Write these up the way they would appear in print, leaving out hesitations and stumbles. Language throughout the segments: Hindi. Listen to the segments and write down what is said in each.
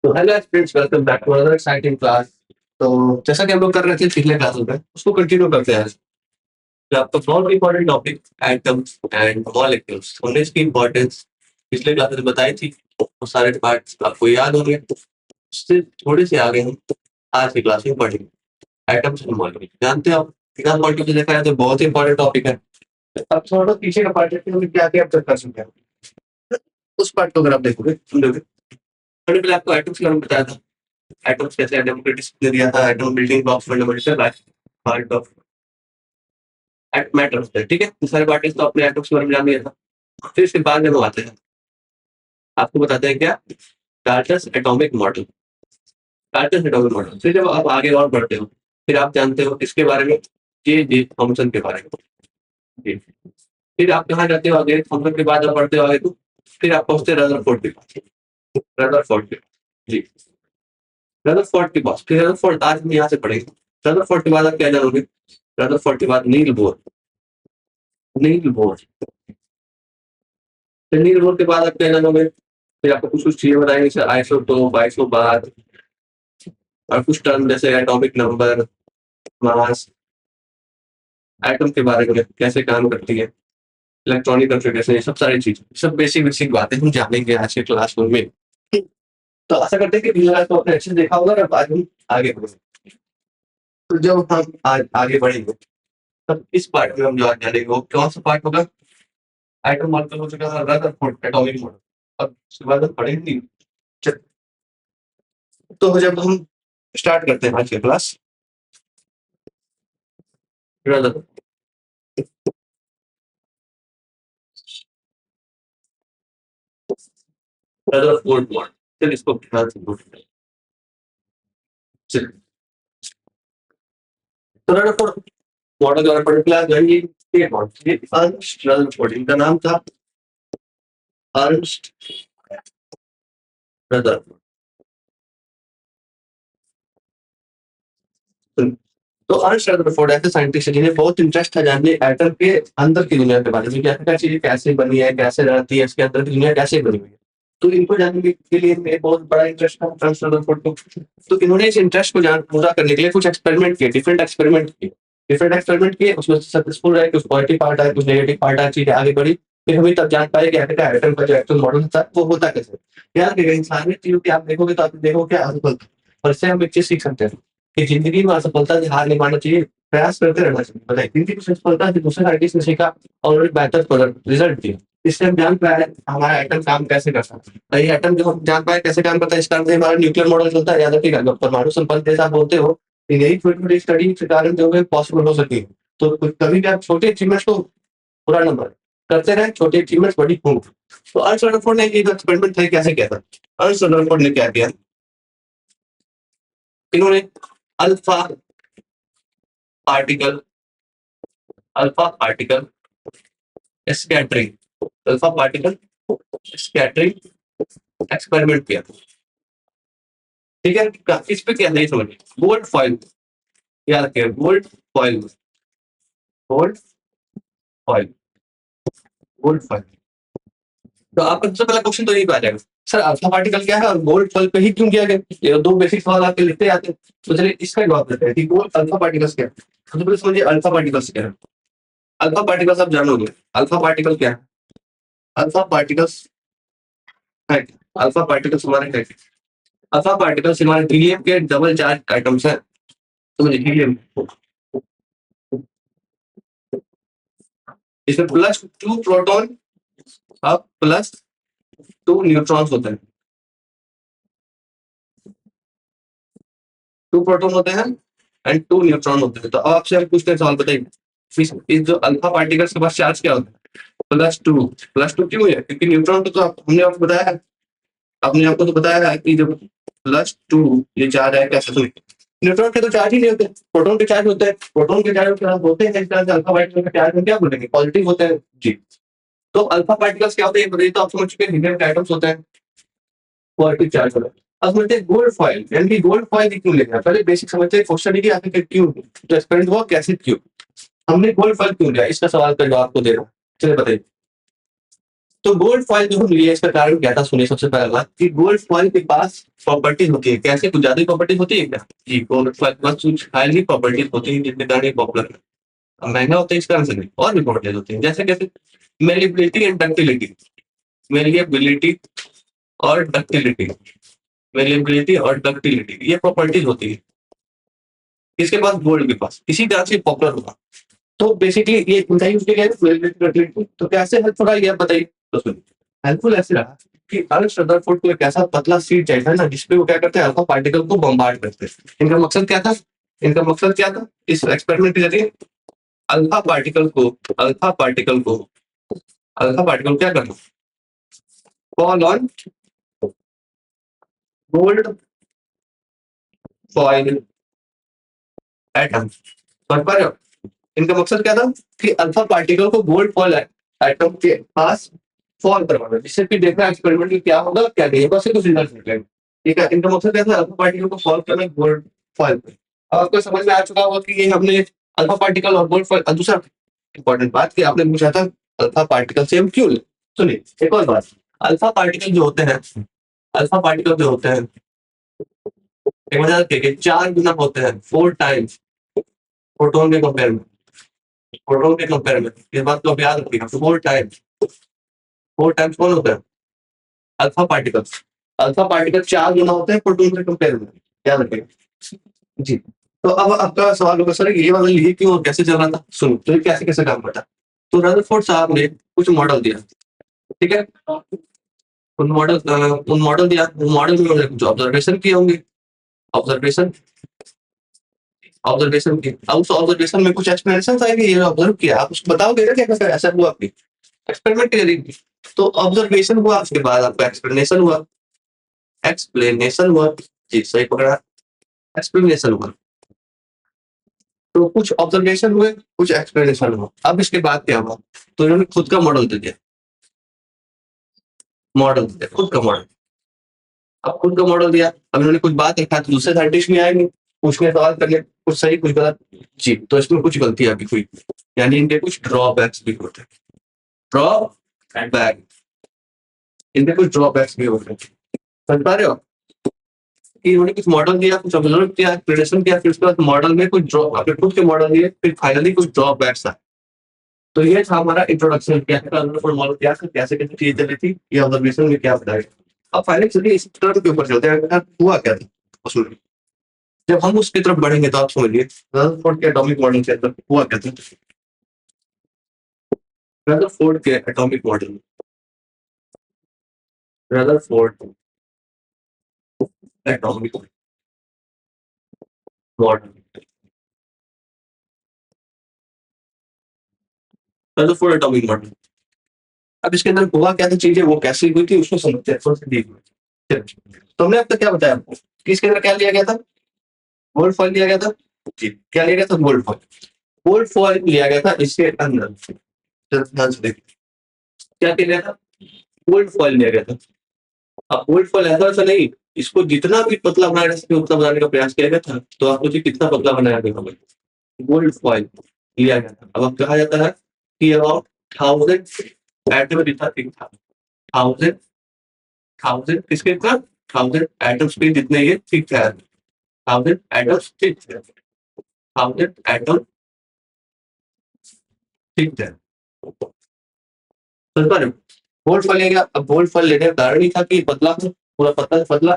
तो hello friends, welcome back to another exciting class. तो जैसा कि हम लोग कर रहे थे पिछले क्लासेस में, उसको कंटिन्यू करते हैं आज। तो आपका बहुत important topic atoms and molecules, हमने इसकी इंपॉर्टेंस पिछले क्लासेस में बताई थी। वो सारे पार्ट्स आपको याद होंगे। उससे थोड़े से आगे हम आज की क्लास में पढ़ेंगे एटम्स एंड मॉलिक्यूल्स। जानते हैं आप बिना पॉइंट से देखा है तो बहुत इंपॉर्टेंट टॉपिक है। अब थोड़ा पीछे का पार्ट देखते हैं, क्या क्या अब तक कर चुके हैं। उस पार्ट को अगर आप देखोगे सुनोगे, मैंने पहले आपको एटम्स के बारे में बताया था। एटम्स कैसे डेमोक्रेटिक दिया था, atom building blocks fundamental part of matter होता है। ठीक है, ये सारे पार्टिकल्स तो अपने एटम्स के बारे में जान लिया था। फिर इसके बाद में हम आते हैं, आपको बताते हैं क्या, Dalton's atomic model. Dalton's atomic model फिर जब आप आगे और बढ़ते हो, फिर आप जानते हो इसके बारे में, जे थॉमसन के बारे में। जी। फिर आप कहाँ जाते हो आगे, थॉमसन के बाद आप बढ़ते हो आगे, तो फिर आप पहुंचते हैं रदरफोर्ड के पास। रदरफोर्ड के, जी, रदरफोर्ड के पास। फिर रदरफोर्ड आज हम यहाँ से पढ़ेंगे। रदरफोर्ड के बाद आप क्या जानोगे, रदरफोर्ड के बाद नील बोर। नील बोर, फिर नील बोर के बाद आप क्या जानोगे, फिर आपको कुछ कुछ चीजें बताएंगे जैसे आइसोटोप, आइसोबार, और कुछ टर्म जैसे एटॉमिक नंबर, मास, एटम के बारे में कैसे काम करती है, इलेक्ट्रॉनिक कॉन्फ़िगरेशन, ये सब सारी चीज, सब बेसिक बेसिक बातें हम जानेंगे आज के क्लासरूम में। तो आशा करते हैं कि पिछला क्लास को आपने अच्छे से देखा होगा और आज हम आगे बढ़ेंगे। तो जब हम आज आगे बढ़ेंगे, तब इस पार्ट में हम जो आज जानेंगे वो कौन सा पार्ट होगा, एटम मॉलिक्यूल हो चुका है, रदरफोर्ड एटॉमिक मॉडल। अब उसके बाद हम पढ़ेंगे। चल, तो जब हम स्टार्ट करते हैं आज की क्लास, रदरफोर्ड मॉडल। चल इसको ध्यान से नोट करें। चल, तो रदरफोर्ड मॉडल द्वारा पर्टिकुलर जाएंगे ये मॉडल, ये अर्नस्ट रदरफोर्ड, इनका नाम था अर्नस्ट रदरफोर्ड। तो अर्नस्ट रदरफोर्ड ऐसे साइंटिस्ट है जिन्हें बहुत इंटरेस्ट था जानने एटम के अंदर की दुनिया के बारे में, क्या क्या चीजें कैसे बनी है, कैसे रहती है, इसके अंदर की दुनिया कैसे बनी हुई है। तो इनको जानने के लिए इनमें बहुत बड़ा इंटरेस्ट था अर्नस्ट रदरफोर्ड को। तो इन्होंने इस इंटरेस्ट को जान पूरा करने के लिए कुछ एक्सपेरिमेंट किए, डिफरेंट एक्सपेरिमेंट किए। उसमें सक्सेसफुल रहे, कुछ पॉजिटिव पार्ट आए, कुछ नेगेटिव पार्ट आए, चीजें आगे बढ़ी। फिर हमें तब जान पाए कि एटम का जो एक्चुअल मॉडल होता है वो होता कैसे। याद रखिएगा, इंसान में चीजों की आप देखोगे तो आप देखोगे क्या असफलता, और इससे हम एक चीज सीख सकते हैं कि जिंदगी में असफलता से हार नहीं मानना चाहिए, प्रयास करते रहना चाहिए। बताइए, जिंदगी की सफलता से दूसरे साइंटिस्ट ने सीखा और बेहतर रिजल्ट दिया। इससे हम जान पाए हमारा एटम काम कैसे करता है। और ये एटम जो हम जान पाए कैसे काम करता है, इस कारण से हमारा न्यूक्लियर मॉडल चलता है। याद रखिएगा, जब परमाणु संपर्क जैसा आप बोलते हो, तो यही छोटी छोटी स्टडी के कारण जो है पॉसिबल हो सकती है। तो कभी भी आप छोटे अचीवमेंट्स को पूरा नंबर करते रहे, छोटे अचीवमेंट्स बड़ी होंगी। तो अर्नस्ट रदरफोर्ड ने ये जो एक्सपेरिमेंट था कैसे किया था, अर्नस्ट रदरफोर्ड ने क्या किया, इन्होंने alpha particle alpha particle scattering alpha particle scattering experiment किया। ठीक है, इस पे क्या नहीं समझ, गोल्ड फॉइल, याद रखिए, gold foil, gold foil, gold foil. तो आपका सबसे पहला क्वेश्चन तो यही आ जाएगा, सर अल्फा पार्टिकल क्या है और गोल्ड फॉइल पे ही क्यों किया गया। ये दो बेसिक सवाल आपके लिखते आते हैं। तो चलिए इसका जवाब देते हैं कि गोल्ड अल्फा पार्टिकल्स क्या है। सबसे पहले समझिए अल्फा पार्टिकल्स क्या है। अल्फा पार्टिकल्स आप जानोगे, अल्फा पार्टिकल क्या है। अल्फा पार्टिकल्स है, अल्फा पार्टिकल्स हमारे क्या है? अल्फा पार्टिकल्स हमारे हीलियम के डबल चार्ज आइटम्स है। समझिए हीलियम, इसमें +2 प्रोटॉन और +2 न्यूट्रॉन्स होते हैं। 2 प्रोटॉन होते हैं एंड 2 न्यूट्रॉन होते हैं। तो अब आपसे हम पूछते हैं सवाल, बताइए इस जो अल्फा पार्टिकल्स के पास चार्ज क्या होता है, +2 क्यों है, क्योंकि न्यूट्रॉन तो हमने आपको बताया है, आपने आपको तो बताया है कि जब +2 ये चार्ज है कैसे, सुनिए न्यूट्रॉन के तो चार्ज ही नहीं होते, प्रोटॉन के चार्ज होते हैं। प्रोटॉन के चार्ज होते हैं, इस तरह से अल्फा पार्टिकल के चार्ज हम क्या बोलेंगे, पॉजिटिव होते हैं। जी, तो अल्फा पार्टिकल्स क्या होते हैं बताइए। तो आप समझ चुके हैं हीलियम के आइटम्स होते हैं, पॉजिटिव चार्ज होता है। अब समझते हैं गोल्ड फॉइल, यानी कि गोल्ड फॉइल क्यों लेना है। पहले बेसिक समझते हैं क्वेश्चन कि आखिर क्यों जो एक्सपेरिमेंट हुआ कैसे क्यों हमने गोल्ड फॉइल क्यों लिया, इसका सवाल का जवाब आपको दे रहा हूँ। चलिए बताइए, तो गोल्ड फॉइल जो हम लिए इसका कारण क्या था, सुनिए सबसे पहला बात कि गोल्ड फॉइल के पास प्रॉपर्टीज होती है। कैसे, कुछ ज्यादा प्रॉपर्टीज होती है क्या? जी, गोल्ड फॉइल के पास कुछ हाईली प्रॉपर्टीज होती है जिनके कारण ये पॉपुलर है। अब महंगा होता है इस कारण से नहीं, और भी प्रॉपर्टीज होती है जैसे कैसे मेलिएबिलिटी एंड डक्टिलिटी। मेलिएबिलिटी और डक्टिलिटी, मेलिएबिलिटी और डक्टिलिटी, ये प्रॉपर्टीज होती है इसके पास, गोल्ड के पास, इसी तरह से पॉपुलर होगा। तो बेसिकली ये बताइए उसके क्या है, तो कैसे हेल्प हो रहा है ये आप बताइए। तो सुनिए, हेल्पफुल ऐसे रहा कि अर्श रदरफोर्ड को एक ऐसा पतला सीट चाहिए था ना जिसपे वो क्या करते हैं, अल्फा पार्टिकल को बम्बार्ड करते हैं। इनका मकसद क्या था, इनका मकसद क्या था इस एक्सपेरिमेंट के जरिए, अल्फा पार्टिकल को अल्फा पार्टिकल को अल्फा पार्टिकल क्या करना, fall on gold foil atom. समझ पा रहे हो, इनका मकसद क्या था कि अल्फा पार्टिकल को गोल्ड फॉइल एटम के पास फॉल करवाना, जिससे कि देखना एक्सपेरिमेंट में क्या होगा क्या नहीं होगा, उससे कुछ रिजल्ट निकलेगा। ठीक है, इनका मकसद क्या था, अल्फा पार्टिकल को सॉल्व करना गोल्ड फॉइल पे। अब आपको समझ में आ चुका होगा कि ये हमने अल्फा पार्टिकल और गोल्ड फॉइल। दूसरा इंपॉर्टेंट बात कि आपने पूछा था अल्फा पार्टिकल से हम क्यों लें। सुनिए एक और बात, अल्फा पार्टिकल जो होते हैं, अल्फा पार्टिकल जो होते हैं एक वजह के 4 गुना होते हैं, 4 टाइम्स प्रोटॉन के कंपेयर में, प्रोटॉन के कंपेयर में। इस बात को आप याद रखिएगा, 4 टाइम्स, 4 टाइम्स कौन होता है, अल्फा पार्टिकल्स। अल्फा पार्टिकल 4 गुना होते हैं प्रोटॉन के कंपेयर में, याद रखिएगा जी। तो अब आपका सवाल होगा सर ये वाला ये क्यों और कैसे चल रहा था। सुनो, तो ये कैसे कैसे काम करता। तो रदरफोर्ड साहब ने कुछ मॉडल दिया, ठीक है, उन मॉडल दिया, उन मॉडल में उन्होंने कुछ ऑब्जर्वेशन किए होंगे, ऑब्जर्वेशन ऑब्जर्वेशन की। अब उस ऑब्जर्वेशन में कुछ एक्सप्लेनेशन आएंगे, ये ऑब्जर्व किया, आप उसको बताओगे ना क्या कैसे ऐसा हुआ आपकी एक्सपेरिमेंट करेंगे। तो ऑब्जर्वेशन हुआ, उसके बाद आपका एक्सप्लेनेशन हुआ, एक्सप्लेनेशन हुआ, जी सही पकड़ा, एक्सप्लेनेशन हुआ। तो कुछ ऑब्जर्वेशन हुए, कुछ एक्सप्लेनेशन हुआ। अब इसके बाद क्या हुआ, तो इन्होंने खुद का मॉडल दे दिया, मॉडल दिया, खुद का मॉडल। अब खुद का मॉडल दिया, अब इन्होंने कुछ बात रखा तो दूसरे साइंटिस्ट भी आएंगे, पूछने सवाल करने, कुछ सही कुछ गलत। जी, तो इसमें कुछ गलती आपकी हुई, यानी इनके कुछ ड्रॉबैक्स भी होते हैं, ड्रॉबैक, इनके कुछ ड्रॉबैक्स भी होते हैं। समझ पा रहे हो कि इन्होंने कुछ मॉडल दिया, कुछ ऑब्जर्व किया, एक्सप्लेनेशन किया, फिर उसके बाद मॉडल में कुछ ड्रॉ, अपने खुद के मॉडल दिए, फिर फाइनली कुछ ड्रॉबैक्स आए। तो ये था हमारा इंट्रोडक्शन, क्या था मॉडल, क्या था, कैसे कैसे चीजें चली थी, ये ऑब्जर्वेशन में क्या बताया। अब फाइनली चलिए इस टर्म के ऊपर चलते हैं, हुआ क्या था उसमें। जब हम उसकी तरफ बढ़ेंगे तो आप समझिए रदरफोर्ड के एटॉमिक मॉडल के अंदर हुआ क्या था। रदरफोर्ड के atomic model, Rutherford atomic model, Rutherford atomic model. अब इसके अंदर हुआ क्या था, चीजें वो कैसे हुई थी उसको समझते हैं थोड़ा सा डीप में। चलिए, तो हमने अब तक क्या बताया आपको कि इसके अंदर क्या लिया गया था, गोल्ड फॉइल लिया गया था। जी, क्या लिया गया था, गोल्ड फॉइल, गोल्ड फॉइल लिया गया था इसके अंदर। ध्यान से देखिए क्या किया गया था, गोल्ड फॉइल लिया गया था। अब गोल्ड फॉइल ऐसा वैसा नहीं, इसको जितना भी पतला बनाया जा सके उतना बनाने का प्रयास किया गया था। तो आप मुझे कितना पतला बनाया गया था, गोल्ड फॉइल लिया गया था। अब कहा जाता है कि अबाउट 1000 एटम था, ठीक था, 1000 1000 किसके था, 1000 एटम्स पे जितने ये ठीक है, 1000 एटम्स ठीक थे, 1000 एटम ठीक है। समझ पा रहे हो, गोल्ड फॉइल लिया गया। अब गोल्ड फॉइल लेने का कारण ही था कि पतला हो, पूरा पतला से पतला,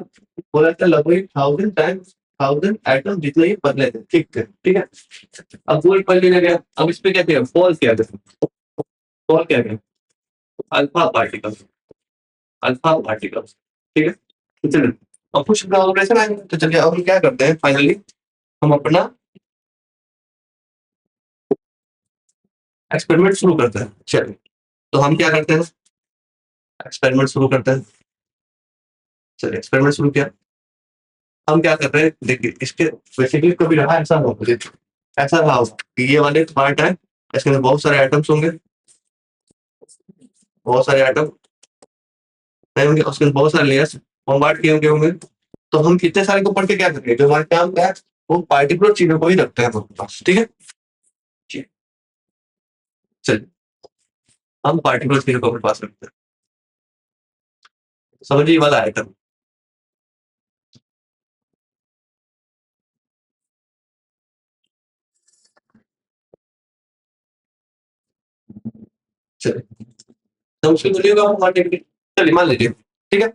बोला था लगभग 1000 टाइम्स 1000 एटम जितने ही पतले थे, ठीक थे, ठीक है। अब गोल्ड फॉइल लेने गया, अब इस पे क्या किया, फॉल किया गया, फॉल किया गया, अल्फा पार्टिकल्स, अल्फा पार्टिकल्स, ठीक है। तो चलिए अब कुछ ऑपरेशन आएंगे, तो चलिए अब हम क्या करते हैं फाइनली, हम अपना एक्सपेरिमेंट शुरू करते हैं। चलिए, तो हम क्या करते हैं, एक्सपेरिमेंट शुरू करते हैं। चलिए एक्सपेरिमेंट शुरू किया, हम क्या कर रहे हैं देखिए, इसके बेसिकली कभी रहा ऐसा हो, ऐसा रहा होगा कि ये वाले पार्ट है, इसके अंदर बहुत सारे आइटम्स होंगे, बहुत सारे आइटम होंगे, उसके अंदर बहुत सारे लेयर्स बॉम्बार्ड किए होंगे। तो हम इतने सारे को पढ़ के क्या करेंगे, जो हमारे काम का है वो पार्टिकुलर चीजों को ही रखते हैं हमारे पास, ठीक है। जी, चलिए हम पार्टिकुलर चीजों को अपने पास रखते हैं। समझिए ये वाला आइटम। चलिए, तो उसकी वैल्यू का मान लीजिए, चलिए मान लीजिए, ठीक है।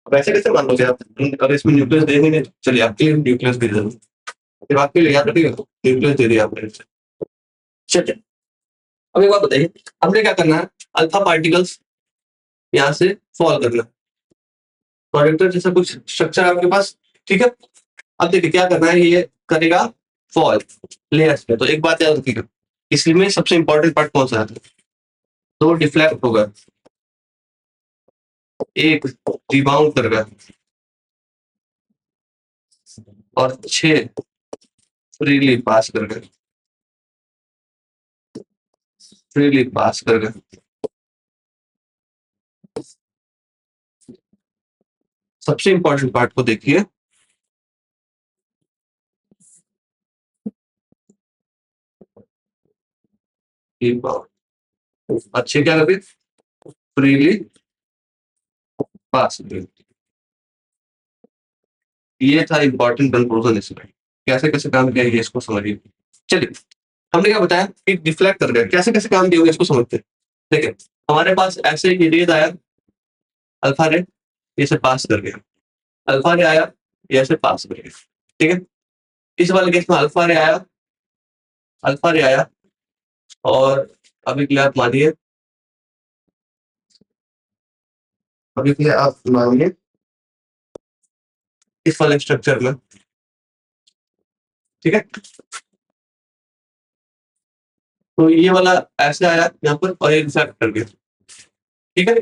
अब ऐसे कैसे मान लोगे आप? अगर इसमें न्यूक्लियस दे देंगे, चलिए आपके लिए न्यूक्लियस दे देंगे, फिर आपके लिए याद रखिएगा न्यूक्लियस दे दिया आपने। चलिए, अब एक बात बताइए, हमने क्या करना है, अल्फा पार्टिकल्स यहाँ से फॉल करना, प्रोजेक्टर जैसा कुछ स्ट्रक्चर आपके पास, ठीक है। अब देखिए क्या करना है, ये करेगा फॉल लेयर्स पे, तो एक बात याद रखिएगा, इसमें सबसे इंपॉर्टेंट पार्ट कौन सा है? तो डिफ्लेक्ट होगा, एक रिबाउंड करेगा, और 6 फ्रीली पास करेगा, फ्रीली पास करेगा। सबसे इंपॉर्टेंट पार्ट को देखिए, रिबाउंड, अच्छे क्या करें, फ्रीली पास करेगा। ये था इंपॉर्टेंट कंक्लूजन इसमें, कैसे कैसे काम किया ये इसको समझिए। चलिए, हमने क्या बताया कि डिफ्लेक्ट कर गया, कैसे कैसे काम किए होंगे इसको समझते हैं। देखिए, हमारे पास ऐसे ही रेज आया, अल्फा रे, ये से पास कर गया, अल्फा रे आया, ये ऐसे पास कर गया, ठीक है। इस वाले केस में अल्फा रे आया, अल्फा रे आया, और अभी के लिए आप मानिए, अभी के लिए आप मानिए इस वाले स्ट्रक्चर में, ठीक है। तो ये वाला ऐसे आया यहाँ पर, और ये रिफ्लेक्ट कर गया, ठीक है।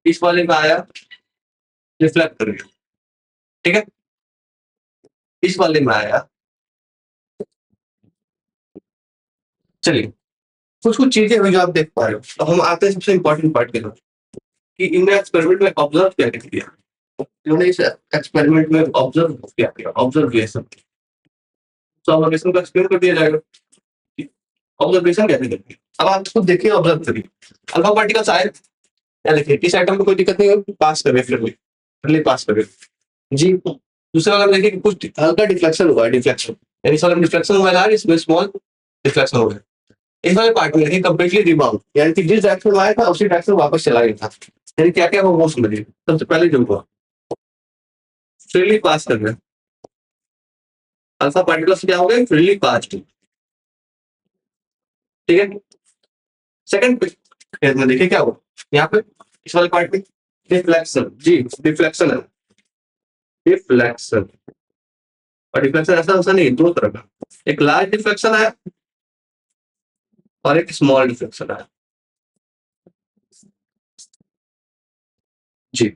इस वाले में आया, रिफ्लेक्ट कर गया, ठीक है। इस वाले में आया, चलिए, कुछ कुछ चीजें हुई जो आप देख पा रहे हो। तो हम आते हैं सबसे इंपॉर्टेंट पार्ट की तरफ, कि इनने एक्सपेरिमेंट में ऑब्जर्व क्या किया, इन्होंने इस एक्सपेरिमेंट में ऑब्जर्व क्या किया, ऑब्जर्वेशन। तो ऑब्जर्वेशन का एक्सप्लेन कर दिया जाएगा, ऑब्जर्वेशन कैसे करते हैं, अब आप खुद देखिए, ऑब्जर्व करिए। अल्फा पार्टिकल्स आए, या देखिए इस आइटम में कोई दिक्कत नहीं है, पास कर फिर पास कर जी। दूसरा वाला देखिए कि कुछ हल्का डिफ्लेक्शन हुआ है, डिफ्लेक्शन, यानी इस वाला में डिफ्लेक्शन हुआ है, इसमें स्मॉल डिफ्लेक्शन हो गया। इस वाले पार्ट में देखिए कंप्लीटली रिबाउंड, यानी कि जिस डायरेक्शन में आया था उसी डायरेक्शन में वापस चला गया था। यानी क्या क्या वो समझिए। सबसे पहले जो हुआ, फ्रीली पास कर गया, अल्फा पार्टिकल्स क्या हो गए, फ्रीली पास, ठीक है। सेकंड केस में देखिए क्या हुआ, यहाँ पे इस वाले पार्ट में डिफ्लेक्शन, जी डिफ्लेक्शन है, डिफ्लेक्शन। और डिफ्लेक्शन ऐसा ऐसा नहीं, दो तरह का, एक लार्ज डिफ्लेक्शन है और एक स्मॉल डिफ्लेक्शन है, जी।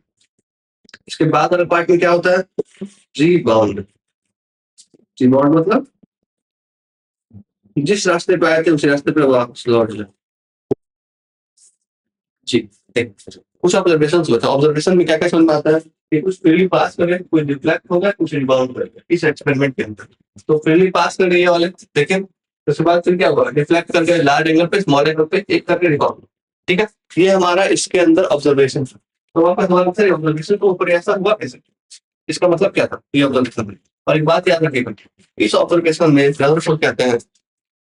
इसके बाद वाले पार्ट में क्या होता है, रीबाउंड। रीबाउंड मतलब जिस रास्ते पे आए थे उसी रास्ते पे वापस लौट जाए, जी। कुछ ऑब्जर्वेशन होता है, ऑब्जर्वेशन में क्या क्या समझ में आता है कि कुछ फ्रीली पास कर रहे हैं, कुछ डिफ्लेक्ट होगा, कुछ रिबाउंड करेगा इस एक्सपेरिमेंट के अंदर। तो फ्रीली पास कर रही है वाले, देखें, उसके बाद फिर क्या हुआ, डिफ्लेक्ट करके लार्ज एंगल पे, स्मॉल एंगल पे, एक करके रिबाउंड, ठीक है। ये हमारा इसके अंदर ऑब्जर्वेशन। तो वापस हमारे ऑब्जर्वेशन को ऊपर ऐसा हुआ कैसे, इसका मतलब क्या था, ये ऑब्जर्वेशन में। और एक बात याद रखिएगा, इस ऑब्जर्वेशन में रदरफोर्ड कहते हैं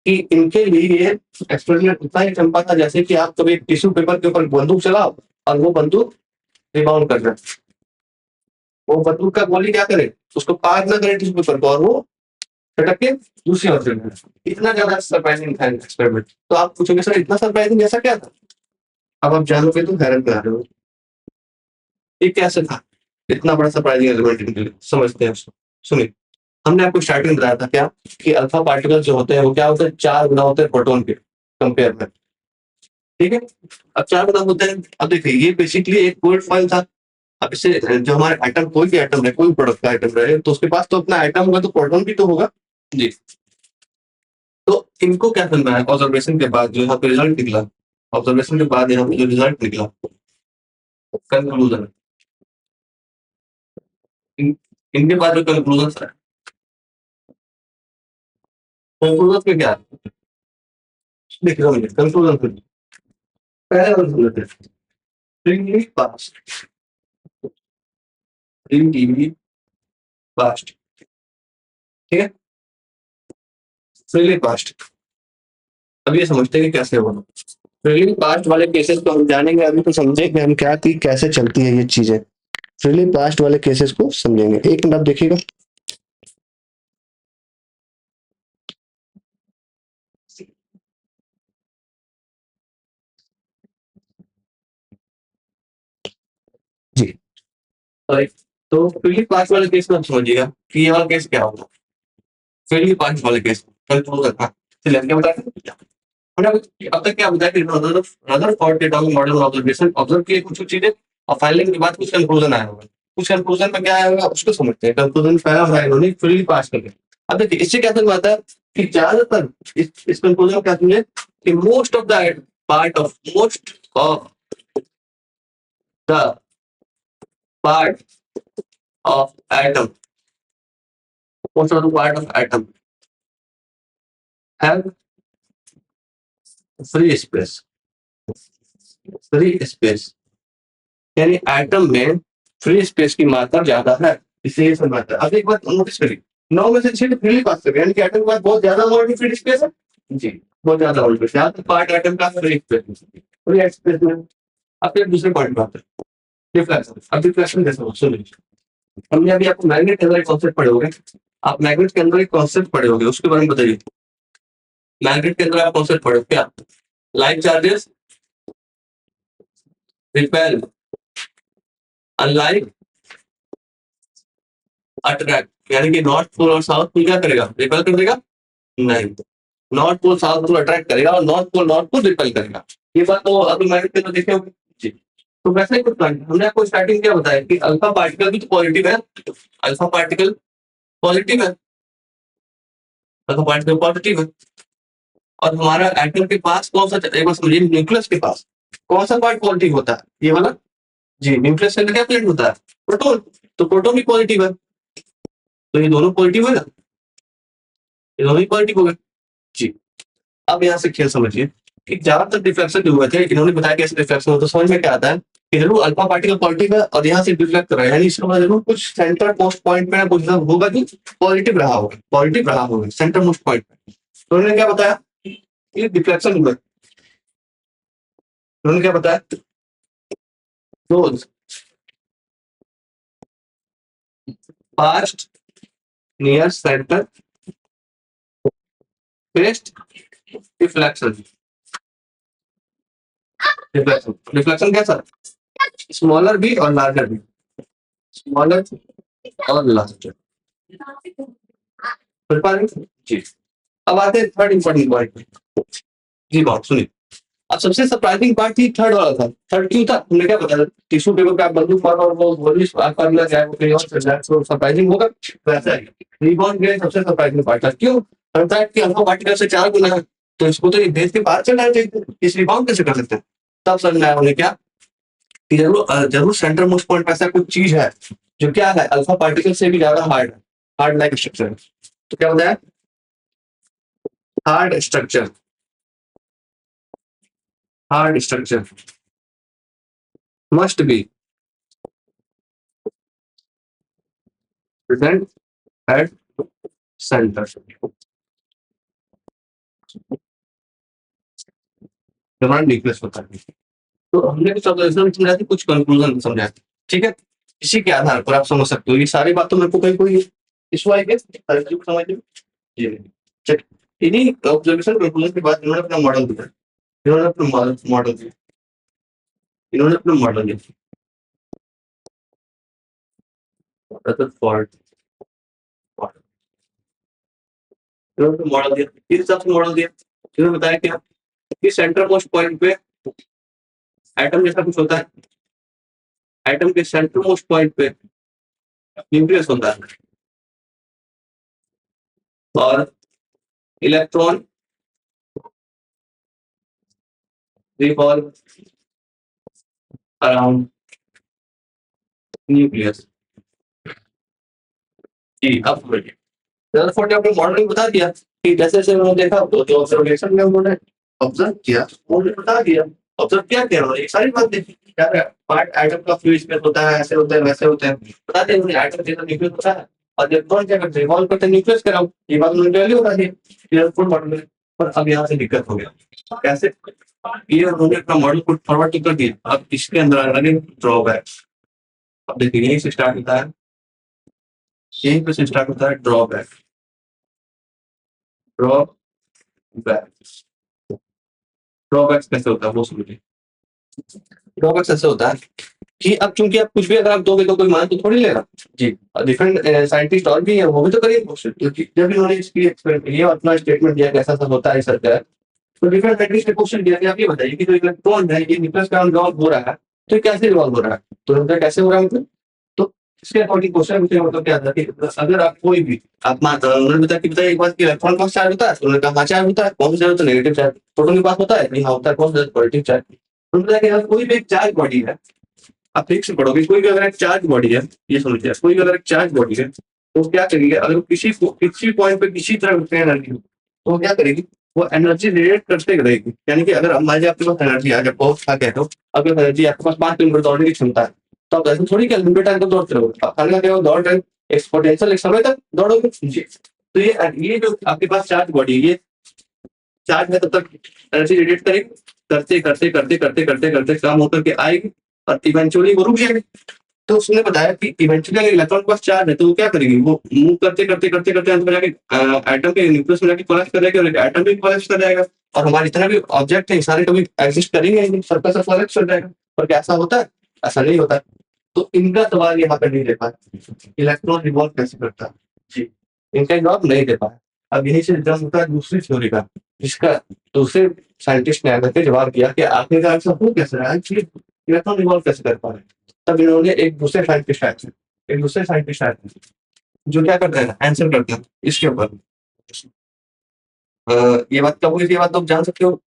कि इनके लिए ये एक्सपेरिमेंट इतना ही चंपा था, जैसे कि आप कभी टिश्यू पेपर के ऊपर बंदूक चलाओ और वो बंदूक रिबाउंड कर जाए, वो बंदूक का गोली क्या करे, उसको पार ना करे टिश्यू पेपर को, और वो फटक के दूसरी ओर चले जाए। इतना ज्यादा सरप्राइजिंग था एक्सपेरिमेंट। तो आप पूछोगे सर इतना सरप्राइजिंग ऐसा क्या था, अब आप जानोगे तो हैरान कर रहे हो, ये कैसे था, इतना बड़ा सरप्राइजिंग एलिमेंट इनके लिए, समझते हैं उसको। सुनिए, हमने आपको स्टार्टिंग में बताया था क्या, कि अल्फा पार्टिकल जो होते हैं वो क्या होते हैं, 4 गुना होते हैं प्रोटॉन के कंपेयर में, ठीक है। अब 4 गुना होते हैं। अब देखिए ये बेसिकली एक कोल्ड फॉइल था। अब इससे जो हमारे आइटम, कोई भी आइटम है, कोई प्रोडक्ट का आइटम रहे, तो उसके पास तो अपना आइटम होगा, तो प्रोटॉन भी तो होगा, जी। तो इनको क्या करना है, ऑब्जर्वेशन के बाद जो यहाँ पे रिजल्ट निकला, ऑब्जर्वेशन के बाद यहाँ पे जो रिजल्ट निकला, कंक्लूजन, इन, इनके बाद जो कंक्लूजन है, कंक्लूजन में क्या है? देखिए कंक्लूजन, पहले वाला सुन लेते हैं। freely passed, freely passed, ठीक है, freely passed। अब ये समझते हैं कि कैसे होगा फ्रीली पास्ट वाले केसेस को हम जानेंगे। अभी तो समझे कि हम क्या की कैसे चलती है ये चीजें। फ्रीली पास्ट वाले केसेस को समझेंगे। एक मिनट आप देखिएगा। जी सॉरी। तो फ्रीली पास्ट वाले केस में आप समझिएगा कि ये वाला केस क्या होगा। फ्रीली पास्ट वाले केस कंट्रोल रखा, चलिए क्या बताते हैं। हमने अब तक क्या बताया कि रदर फोर्ड के मॉडल ऑब्जर्वेशन ऑब्जर्व किए कुछ चीजें और फाइनलिंग के बाद कुछ कंक्लूजन आया होगा। कुछ कंक्लूजन में क्या आया होगा उसको समझते हैं। कंक्लूजन पहला बताया इन्होंने फ्रीली पास करके। अब देखिए इससे क्या समझ आता है कि ज्यादातर इस कंक्लूजन क्या समझे कि most of the part of atom most of the part of atom have free space. Free space यानी एटम में फ्री स्पेस की मात्रा ज्यादा है, इसलिए ये समझ आता है। अब एक बात नोटिस करिए, 9 में से 6 फ्रीली पास कर यानी कि एटम के पास बहुत ज्यादा अमाउंट फ्री स्पेस है। जी बहुत ज्यादा अमाउंट स्पेस, ज्यादा पार्ट एटम का फ्री स्पेस, फ्री स्पेस में। अब फिर दूसरे पॉइंट पे आते हैं, डिफ्लेक्शन। अब डिफ्लेक्शन कैसे होगा सुनिए। हमने अभी आपको मैग्नेट के अंदर एक कॉन्सेप्ट पढ़े होंगे। आप मैग्नेट के अंदर एक कॉन्सेप्ट पढ़े होंगे, उसके बारे में बताइए। मैग्नेट के अंदर आप कॉन्सेप्ट पढ़े क्या? Like charges repel unlike attract, यानी कि नॉर्थ पोल और साउथ पोल क्या करेगा? रिपेल कर देगा? नहीं, north pole south pole attract करेगा और नॉर्थ पोल रिपेल करेगा। ये बात तो अभी मैग्नेट के अंदर देखे होंगे जी। तो वैसे ही कुछ प्लान हमने आपको स्टार्टिंग क्या बताया कि अल्फा पार्टिकल भी तो पॉजिटिव है। अल्फा पार्टिकल पॉजिटिव है, अल्फा पार्टिकल पॉजिटिव है। और हमारा एटम के पास कौन सा, एक बार समझिए, न्यूक्लियस के पास कौन सा पार्ट पॉजिटिव होता है? ये वाला जी। न्यूक्लियस के अंदर क्या प्लेट होता है? प्रोटॉन। तो प्रोटॉन भी पॉजिटिव है, तो ये दोनों पॉजिटिव है ना, ये दोनों ही पॉजिटिव हो गए जी। अब यहाँ से खेल समझिए कि ज्यादातर डिफ्लेक्शन जो हुए थे, इन्होंने बताया कैसे डिफ्लेक्शन होता है। समझ में क्या आता है कि जरूर अल्फा पार्टिकल पॉजिटिव है और यहाँ से डिफ्लेक्ट कर रहा है, यानी इसका मतलब जरूर कुछ सेंटर मोस्ट पॉइंट पे ना कुछ होगा जो पॉजिटिव रहा होगा, पॉजिटिव रहा होगा सेंटर मोस्ट पॉइंट पे। तो उन्होंने क्या बताया कि डिफ्लेक्शन हुआ। उन्होंने क्या बताया, those past near centre faced deflection. Deflection deflection कैसा? स्मॉलर भी और लार्जर भी, स्मॉलर और लार्जर। जी। अब आते हैं थर्ड इंपॉर्टेंट पॉइंट। जी बहुत सुनिए। अब सबसे सरप्राइजिंग पार्ट थी थर्ड वाला था। थर्ड क्यों था हमने क्या बताया? टिश्यू पेपर पे आप बंदूक मारो और वो गोली फार्मूला क्या है वो कहीं और चल जाए तो सरप्राइजिंग होगा। वैसा है रिबॉन्ड के सबसे सरप्राइजिंग पार्ट था। क्यों? कॉन्ट्रैक्ट की अल्फा पार्टिकल से 4 गुना है, तो इसको तो ये देश के पार चलना चाहिए, इस रिबॉन्ड कैसे कर सकते हैं? तब समझ में आया उन्हें क्या कि जरूर जरूर सेंटर मोस्ट पॉइंट ऐसा कुछ चीज है जो क्या है अल्फा पार्टिकल से भी ज्यादा हार्ड है, हार्ड लाइक स्ट्रक्चर। तो क्या बताया? Hard structure, hard structure must be present at center। Demand nucleus होता है। तो हमने कुछ ऑब्जर्वेशन समझा थी, कुछ कंक्लूजन समझा थी, ठीक है। इसी के आधार पर आप समझ सकते हो ये सारी बातों में कोई कोई इशू आएगा समझ जी। चलिए इन्हीं ऑब्जर्वेशन कंक्लूजन के बाद इन्होंने अपना मॉडल दिया, इन्होंने अपना मॉडल दिया, इन्होंने अपना मॉडल दिया फॉल्ट, इन्होंने मॉडल दिया, इस हिसाब से मॉडल दिया। इन्होंने बताया क्या कि सेंटर मोस्ट पॉइंट पे एटम जैसा कुछ होता है, एटम के सेंटर मोस्ट पॉइंट पे न्यूक्लियस होता है और इलेक्ट्रॉन रिवॉल्व अराउंड न्यूक्लियस। जी अब समझिए रदरफोर्ड ने अपने मॉडल में बता दिया कि जैसे जैसे उन्होंने देखा तो जो ऑब्जर्वेशन में उन्होंने ऑब्जर्व किया उन्होंने बता दिया ऑब्जर्व क्या किया उन्होंने, ये सारी बात देखी यार, पार्ट एटम का फ्यूज में होता है, ऐसे होता है, वैसे होते हैं, बताते हैं उन्हें एटम के अंदर न्यूक्लियस होता है और इलेक्ट्रॉन क्या करते हैं, रिवॉल्व करते हैं न्यूक्लियस के अराउंड, ये बात उन्होंने पहले बता दी फुल मॉडल में। पर अब यहाँ से दिक्कत हो गया, कैसे, ये उन्होंने अपना मॉडल पुट फॉरवर्ड तो कर दिया, अब इसके अंदर आ रहा है ड्रॉबैक। अब देखिए यहीं से स्टार्ट होता है, यहीं पे से स्टार्ट होता है ड्रॉबैक, ड्रॉबैक, ड्रॉबैक्स कैसे होता है वो समझिए। ड्रॉबैक्स ऐसे होता है कि अब चूंकि आप कुछ भी अगर आप दोगे तो कोई मान तो थोड़ी लेगा जी। डिफरेंट साइंटिस्ट और भी है, वो भी तो करिए क्वेश्चन, क्योंकि जब इन्होंने इसकी एक्सपेरिमेंट ये अपना स्टेटमेंट दिया कैसा सब होता है सर, तो डिफरेंट साइंटिस्ट ने क्वेश्चन दिया कि आप ये बताइए कि जो इलेक्ट्रॉन है ये न्यूक्लियस का रिवॉल्व हो रहा है, तो ये कैसे रिवॉल्व हो रहा है, तो मतलब कैसे हो रहा है मतलब, तो इसके अकॉर्डिंग क्वेश्चन मुझे मतलब क्या था कि अगर आप कोई भी आप मान उन्होंने बताया कि बताइए एक बात कि इलेक्ट्रॉन के पास चार्ज होता है, तो उन्होंने कहा हाँ चार्ज होता है, कौन सा चार्ज होता है, नेगेटिव चार्ज, प्रोटॉन के पास होता है नहीं, हाँ होता है, कौन सा पॉजिटिव चार्ज। उन्होंने बताया कि अगर कोई भी एक चार्ज बॉडी है, आप ठीक से पढ़ोगे, कोई भी अगर एक चार्ज बॉडी है, ये समझिए कोई भी अगर एक चार्ज बॉडी है तो क्या करेगी, अगर किसी पॉइंट पे किसी तरह एनर्जी हो तो क्या करेगी, वो एनर्जी रेडिएट करते रहेगी, यानी कि अगर मान लीजिए आपके पास एनर्जी है, जब बहुत खा कहते हो, अगर एनर्जी आपके पास 5 किलोमीटर दौड़ने की क्षमता है, तो आप ऐसे थोड़ी क्या लिमिटेड टाइम तक दौड़ते रहोगे, आप खाने का दौड़ रहे एक्सपोनेंशियल एक समय तक दौड़ोगे जी। तो ये जो आपके पास चार्ज बॉडी है, ये चार्ज में तब तक एनर्जी रेडिएट करेगी, करते करते करते करते करते करते कम होकर के आएगी और इवेंचुअली वो रुक जाएगी। तो उसने बताया कि इवेंचुअली अगर इलेक्ट्रॉन के पास चार्ज है तो वो क्या करेगी, वो मूव करते करते करते करते अंत में जाके एटम के न्यूक्लियस में जाके कोलैप्स कर जाएगा और एटम भी कोलैप्स कर जाएगा, और हमारे जितने भी ऑब्जेक्ट है सारे कभी एग्जिस्ट करेंगे नहीं, सबका सब कोलैप्स कर जाएगा। पर क्या ऐसा होता है, ऐसा नहीं होता। तो इनका सवाल यहाँ पर नहीं दे पाया, इलेक्ट्रॉन रिवॉल्व कैसे करता है जी, इनका जवाब नहीं दे पाया। अब यही से जन्म होता है दूसरी थ्योरी का, जिसका दूसरे साइंटिस्ट ने आकर के जवाब दिया कि आखिरकार ऐसा हो कैसे रहा है कि इलेक्ट्रॉन रिवॉल्व कैसे कर पा रहे हैं। तब इन्होंने एक दूसरे साइंटिस्ट आए थे, जो क्या करते हैं आंसर करते हैं इसके ऊपर। ये बात कब हुई थी, ये बात तो आप जान सकते हो,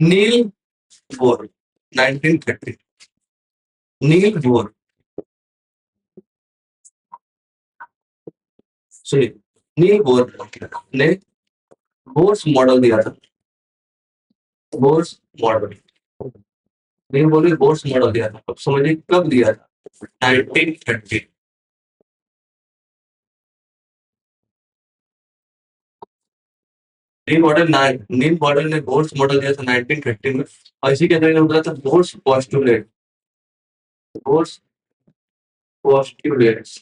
नील बोर, 1930, नील बोर, सुनिए, नील बोर ने बोर्स मॉडल दिया था, बोर्स मॉडल, नील बोर ने बोर्स मॉडल दिया था, अब समझिए कब दिया था, 1930। नील मॉडल ने बोर्स मॉडल दिया था 1930 में, और इसी के अंदर इन्होंने बताया था बोर्स पोस्टुलेट, बोर्स पोस्टुलेट्स।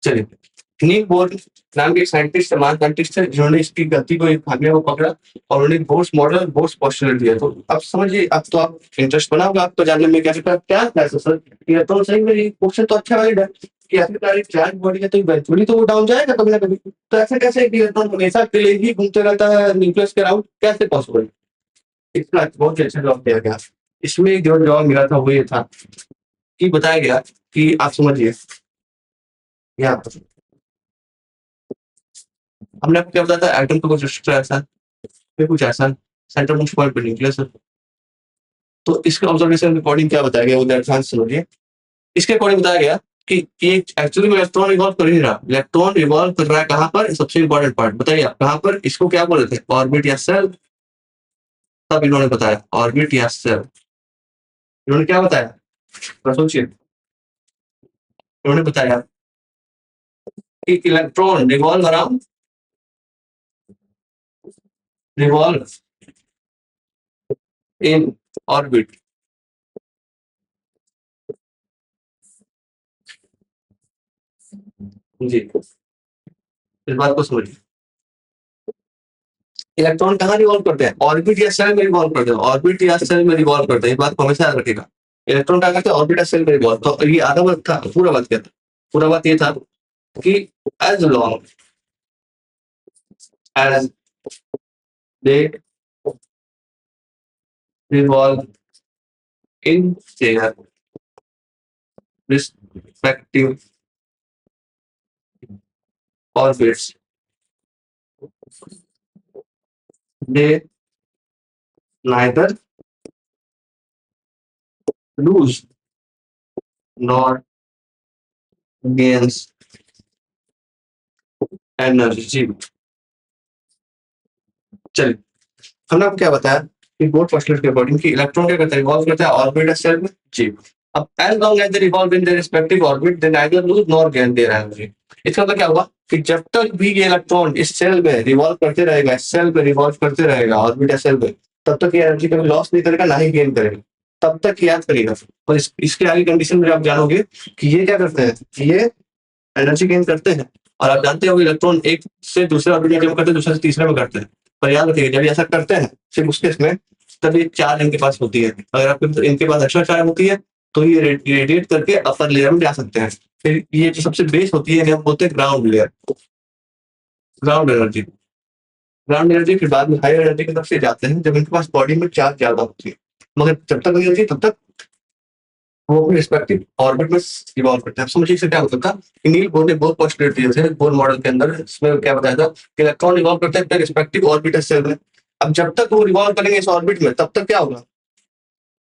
चलिए, नील बोर नाम के एक साइंटिस्ट है, महान साइंटिस्ट है, जिन्होंने इसकी गति को, एक भागने को पकड़ा और उन्होंने बोर्स मॉडल, बोर्स पोस्टुलेट दिया। तो अब समझिए, अब तो आप इंटरेस्ट बना होगा आपको जानने में, कैसे क्या है सर, ये तो सही में क्वेश्चन तो अच्छा वैलिड है कि आखिरकार एक चार्ज बॉडी है तो इवेंचुअली तो वो डाउन जाएगा कभी ना कभी, तो ऐसे कैसे कि इलेक्ट्रॉन हमेशा के लिए ही घूमते रहता है न्यूक्लियस के अराउंड, कैसे पॉसिबल। इसका बहुत ही अच्छा जवाब दिया गया। इसमें जो जवाब मिला था वो ये था कि बताया गया कि आप समझिए, यहाँ पर हमने आपको क्या बताया था, एटम का कुछ स्ट्रक्चर ऐसा, फिर कुछ ऐसा, सेंटर मोस्ट पॉइंट पे न्यूक्लियस है। तो इसके ऑब्जर्वेशन के अकॉर्डिंग क्या बताया गया वो ध्यान से समझिए। इसके अकॉर्डिंग बताया गया कि ये एक्चुअली में इलेक्ट्रॉन रिवॉल्व कर ही रहा, इलेक्ट्रॉन रिवॉल्व कर रहा है कहाँ पर, सबसे इंपॉर्टेंट पार्ट बताइए आप कहाँ पर, इसको क्या बोल रहे थे, ऑर्बिट या सेल। तब इन्होंने बताया ऑर्बिट या सेल, इन्होंने क्या बताया, तो सोचिए, इन्होंने बताया कि electron revolve around, revolve in orbit. जी, इस बात को समझिए, इलेक्ट्रॉन कहाँ रिवॉल्व करते हैं, ऑर्बिट या सेल में रिवॉल्व करते हैं, ऑर्बिट या सेल में रिवॉल्व करते हैं, इस बात को हमेशा याद रखिएगा। इलेक्ट्रॉन क्या करते हैं, ऑर्बिट या सेल में रिवॉल्व, तो ये आधा बात था, पूरा बात क्या था, पूरा बात ये था कि as long as they revolve in their respective orbits, they neither lose nor gains energy. चलिए, हमने आपको क्या बताया कि बोथ पोस्टुलेट के अकॉर्डिंग कि इलेक्ट्रॉन क्या करता है, रिवॉल्व करता है ऑर्बिट सेल में। जी। अब as long as they revolve in their respective orbit they neither lose nor gain their energy. इसका मतलब क्या होगा कि जब तक भी ये इलेक्ट्रॉन इस सेल में रिवॉल्व करते रहेगा, इस सेल पे रिवॉल्व करते रहेगा ऑर्बिट सेल में, तब तक ये एनर्जी कभी लॉस नहीं करेगा, ना ही गेन करेगा, तब तक याद करिएगा। और इसके आगे कंडीशन में आप जानोगे कि ये क्या करते हैं, ये एनर्जी गेन करते हैं। और आप जानते हो इलेक्ट्रॉन एक से दूसरे ऑर्बिट में जब करते हैं, दूसरे से तीसरे में करते हैं। पर याद रखिए जब ऐसा करते हैं सिर्फ उस केस में तभी चार्ज इनके पास होती है। अगर आपके इनके पास एक्स्ट्रा चार्ज होती है तो ये रेडिएट करके अपर लेयर में जा सकते हैं। फिर ये जो सबसे बेस होती है इन्हें हम बोलते हैं ground layer, ground energy. Ground energy फिर बाद में हायर एनर्जी की तरफ से जाते हैं जब इनके पास बॉडी में चार्ज ज्यादा होती है। मगर जब तक नहीं होती तब तक वो अपने रिस्पेक्टिव ऑर्बिट में रिवॉल्व करते हैं। समझिए इससे क्या होता था कि नील बोर ने बहुत पोस्टुलेट दिए थे बोर मॉडल के अंदर, इसमें क्या बताया था कि इलेक्ट्रॉन रिवॉल्व करते हैं रिस्पेक्टिव ऑर्बिटल सेल में। अब जब तक वो रिवॉल्व करेंगे इस ऑर्बिट में तब तक क्या होगा,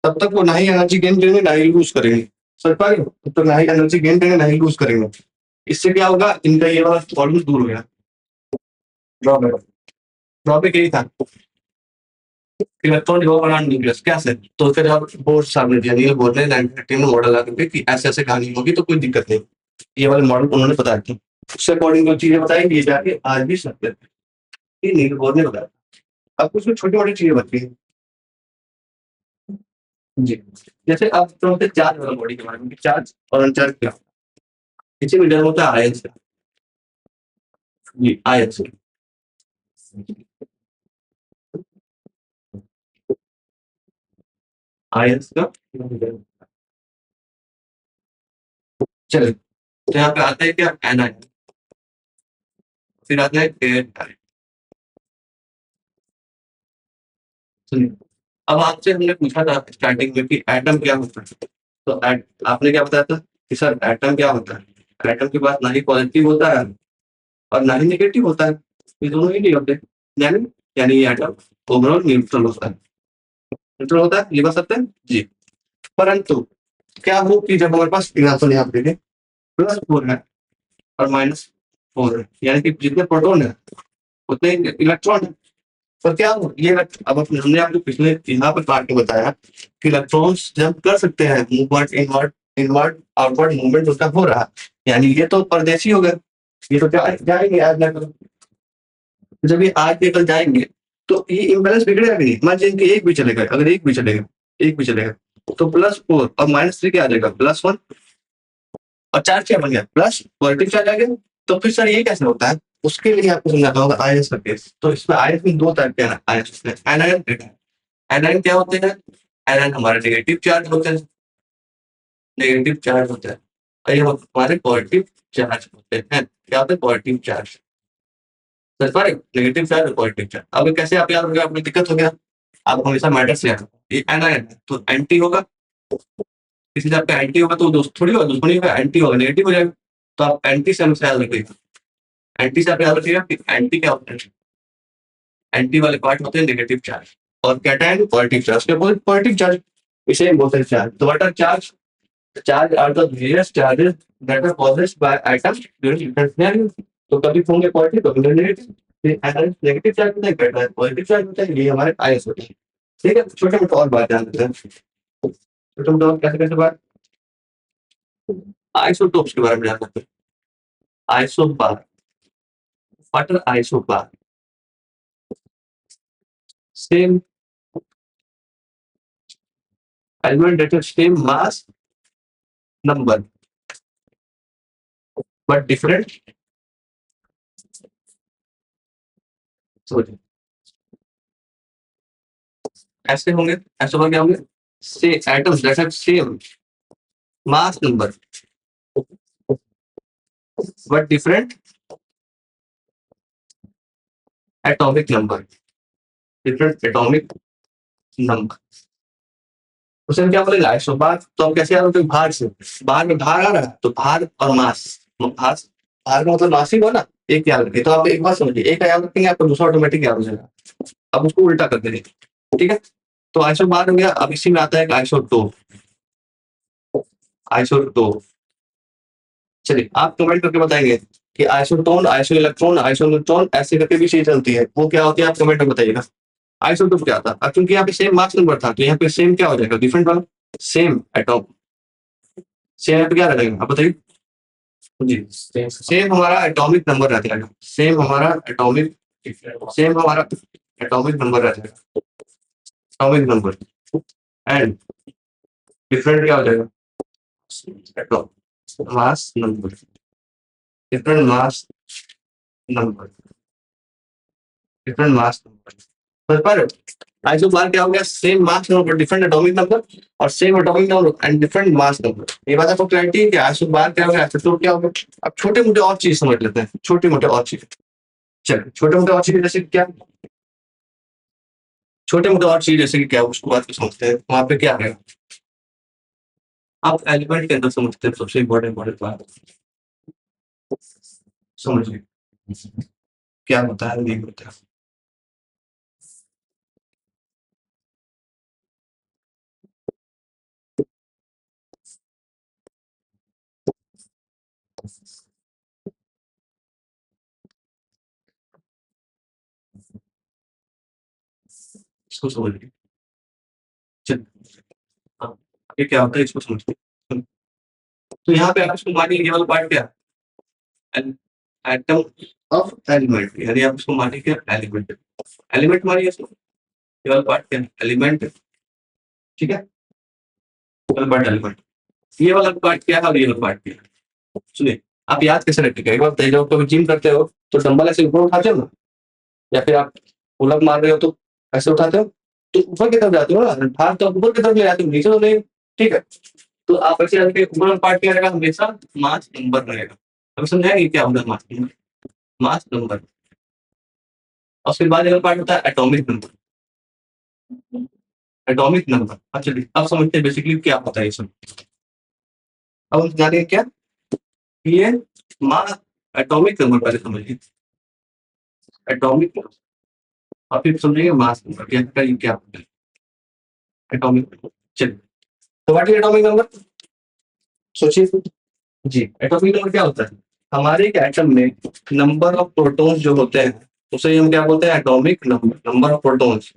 तब तक वो ना ही एनर्जी गेन करेंगे ना ही लूज करेंगे। समझ पा रहे हो, तब तक ना ही एनर्जी गेन करेंगे ना ही लूज करेंगे। इससे क्या होगा, इनका ये वाला प्रॉब्लम दूर हो गया। ड्रॉबैक, ड्रॉबैक यही था, इलेक्ट्रॉन रिवॉल्व अराउंड न्यूक्लियस कैसे। तो फिर अब बोर सामने दिया, नील बोर ने 1913 में मॉडल ला करके कि ऐसे ऐसे कहानी होगी तो कोई दिक्कत नहीं। ये वाले मॉडल उन्होंने बताया था, उससे अकॉर्डिंग जो चीजें बताई ये जाके आज भी सत्य है, ये नील बोर ने बताया। अब कुछ छोटी मोटी चीजें बताई हैं जी। जैसे अब तो होते चार्ज वाला बॉडी के बारे में, चार्ज और अनचार्ज क्या, इसी में जन्म होता है आयन से। जी आयन से। आयन का चलिए, तो यहाँ पे आता है क्या एनायन, फिर आता है केटायन। सुनिए, अब आपसे हमने पूछा था स्टार्टिंग में कि एटम क्या होता है, तो आपने क्या बताया था कि सर एटम क्या होता है। एटम के पास ना ही पॉजिटिव होता है और ना ही नेगेटिव होता है, ये दोनों ही नहीं होते। यानी यानी ये एटम ओवरऑल न्यूट्रल होता है, न्यूट्रल होता है, ये बात सत्य है जी। परंतु क्या हो कि जब हमारे पास एग्जाम्पल यहाँ पे देखें, +4 है और -4 है, यानी कि जितने प्रोटॉन है उतने इलेक्ट्रॉन है। पर क्या हो ये अब हमने आपको पिछले यहाँ पर पार्ट में बताया कि इलेक्ट्रॉन्स जब कर सकते हैं movement, inward inward outward movement उसका हो रहा, यानी ये तो परदेशी हो गए, ये तो जाएंगे आज ना कल। जब ये आज के कल जाएंगे तो ये इम्बैलेंस बिगड़ेगा कि नहीं। मान लीजिए इनके एक भी चले गए, अगर एक भी चलेगा, एक भी चलेगा तो +4 और -3 क्या आ जाएगा, +1। और चार्ज क्या बन गया, प्लस पॉजिटिव चार्ज आ गया। तो फिर सर ये कैसे होता है, उसके लिए आपको समझाता होगा आयंस का केस। तो इसमें आयंस में दो टाइप के आयंस होते हैं, एनायन एनायन क्या होते हैं, एनायन हमारे नेगेटिव चार्ज होते हैं, नेगेटिव चार्ज होता है। और ये हमारे पॉजिटिव चार्ज होते हैं, क्या होते हैं पॉजिटिव चार्ज। समझ पा रहे, नेगेटिव चार्ज और पॉजिटिव चार्ज। अब कैसे आप याद हो गया, आपको दिक्कत हो गया, आप हमेशा मैटर से याद, ये एनायन है तो एंटी होगा, किसी से आपका एंटी होगा तो दोस्त थोड़ी होगा, दुश्मनी होगा, एंटी होगा नेगेटिव हो जाएगा। तो आप एंटी से हमेशा याद रखिएगा, एंटी से आप याद रखिएगा कि एंटी क्या होता है, एंटी वाले पार्ट होते हैं नेगेटिव चार्ज और कैटायन पॉजिटिव चार्ज के बोलते पॉजिटिव चार्ज, इसे बोलते हैं चार्ज। तो what are charge, charge are the various charges that are possessed by atoms during different scenario. तो कभी होंगे पॉजिटिव कभी नेगेटिव, फिर एटम्स नेगेटिव चार्ज होता है, कैटायन पॉजिटिव चार्ज होता है, ये हमारे आयंस होते हैं। ठीक है, छोटे मोटे और बात जान लेते हैं, छोटे मोटे और कैसे कैसे बात, आइसोटोप्स के बारे में जान लेते हैं। Isobar, what are isobar, same element that has same mass number but different, सोचिए ऐसे होंगे, ऐसे होंगे क्या होंगे, से atoms that have same mass number but different atomic number, different atomic number। उसे हम क्या बोलेंगे आइसोबार। तो हम कैसे याद होते हैं, भार से, भार में भार आ रहा है तो भार और मास, भार भार का मतलब मास ही हुआ ना, एक याद रखिए। तो आप एक बात समझिए, एक याद रखेंगे आपको दूसरा ऑटोमेटिक याद हो जाएगा। अब उसको उल्टा कर देंगे, ठीक है। तो आइसोबार हो गया, अब इसी में आता है आइसोटोप, आइसोटोप चलिए आप कमेंट करके बताएंगे कि isotone, iso electron, iso neutron ऐसे करके भी चीज चलती है, वो क्या होती है आप कमेंट में बताइएगा। आइसोटोप क्या था, अब क्योंकि यहाँ पे सेम मास नंबर था तो यहाँ पे सेम क्या हो जाएगा, डिफरेंट वाला सेम एटॉम, सेम यहाँ पे क्या रहेगा आप बताइए जी। सेम हमारा एटॉमिक नंबर रह जाएगा, सेम हमारा एटॉमिक, सेम हमारा एटॉमिक नंबर रह जाएगा, एटॉमिक नंबर एंड डिफरेंट क्या हो जाएगा, atom mass number, different mass number, different mass number पर आइसो बार क्या हो गया, same mass number different atomic number, और same atomic number and different mass number. ये बात आपको क्लैरिटी है कि आइसो बार क्या हो गया, आइसोटोप क्या हो गया। अब छोटे मोटे और चीज समझ लेते हैं, छोटे मोटे और चीज, चलिए छोटे मोटे और चीज जैसे कि क्या, छोटे मोटे और चीज जैसे कि क्या, उसको बात को समझते हैं। वहां पे क्या है, आप एलिमेंट के अंदर समझते हैं, सबसे इम्पोर्टेंट इम्पोर्टेंट बात समझिए क्या होता है नहीं होता है। इसको समझिए, चलिए हाँ, ये क्या होता है इसको समझते हैं। तो यहाँ पे आप इसको मानिए ये वाला पार्ट क्या, एटम ऑफ एलिमेंट, यानी आप इसको मानिए क्या, एलिमेंट, एलिमेंट मानिए इसको, ये वाला पार्ट क्या, एलिमेंट, ठीक है, ये वाला पार्ट एलिमेंट, ये वाला पार्ट क्या है और ये वाला पार्ट क्या है। सुनिए आप याद कैसे रखिएगा, एक बार बताइए, जब कभी जिम करते हो तो डंबल ऐसे ऊपर उठाते हो ना, या फिर आप पुलअप मार रहे हो तो ऐसे उठाते हो, तो ऊपर की तरफ जाते हो ना, हाथ तो ऊपर की तरफ ले जाते हो, नीचे तो नहीं, ठीक है। तो आप ऐसे रखिए, ऊपर वाला पार्ट क्या रहेगा, हमेशा मास नंबर रहेगा। अब समझाएंगे क्या होगा मास नंबर, मास नंबर, और उसके बाद अगला पार्ट होता है एटॉमिक नंबर, एटॉमिक नंबर। अच्छा चलिए अब समझते हैं बेसिकली क्या होता है ये सब। अब हम जानेंगे क्या, ये मास, एटॉमिक नंबर पहले समझिए, एटॉमिक नंबर, और फिर समझेंगे मास नंबर क्या होता है, एटॉमिक नंबर। चलिए तो व्हाट इज एटॉमिक नंबर, सोचिए जी। एटॉमिक नंबर क्या होता है, हमारे एक एटम में नंबर ऑफ प्रोटॉन्स जो होते हैं उसे हम क्या बोलते हैं, atomic number, number of protons.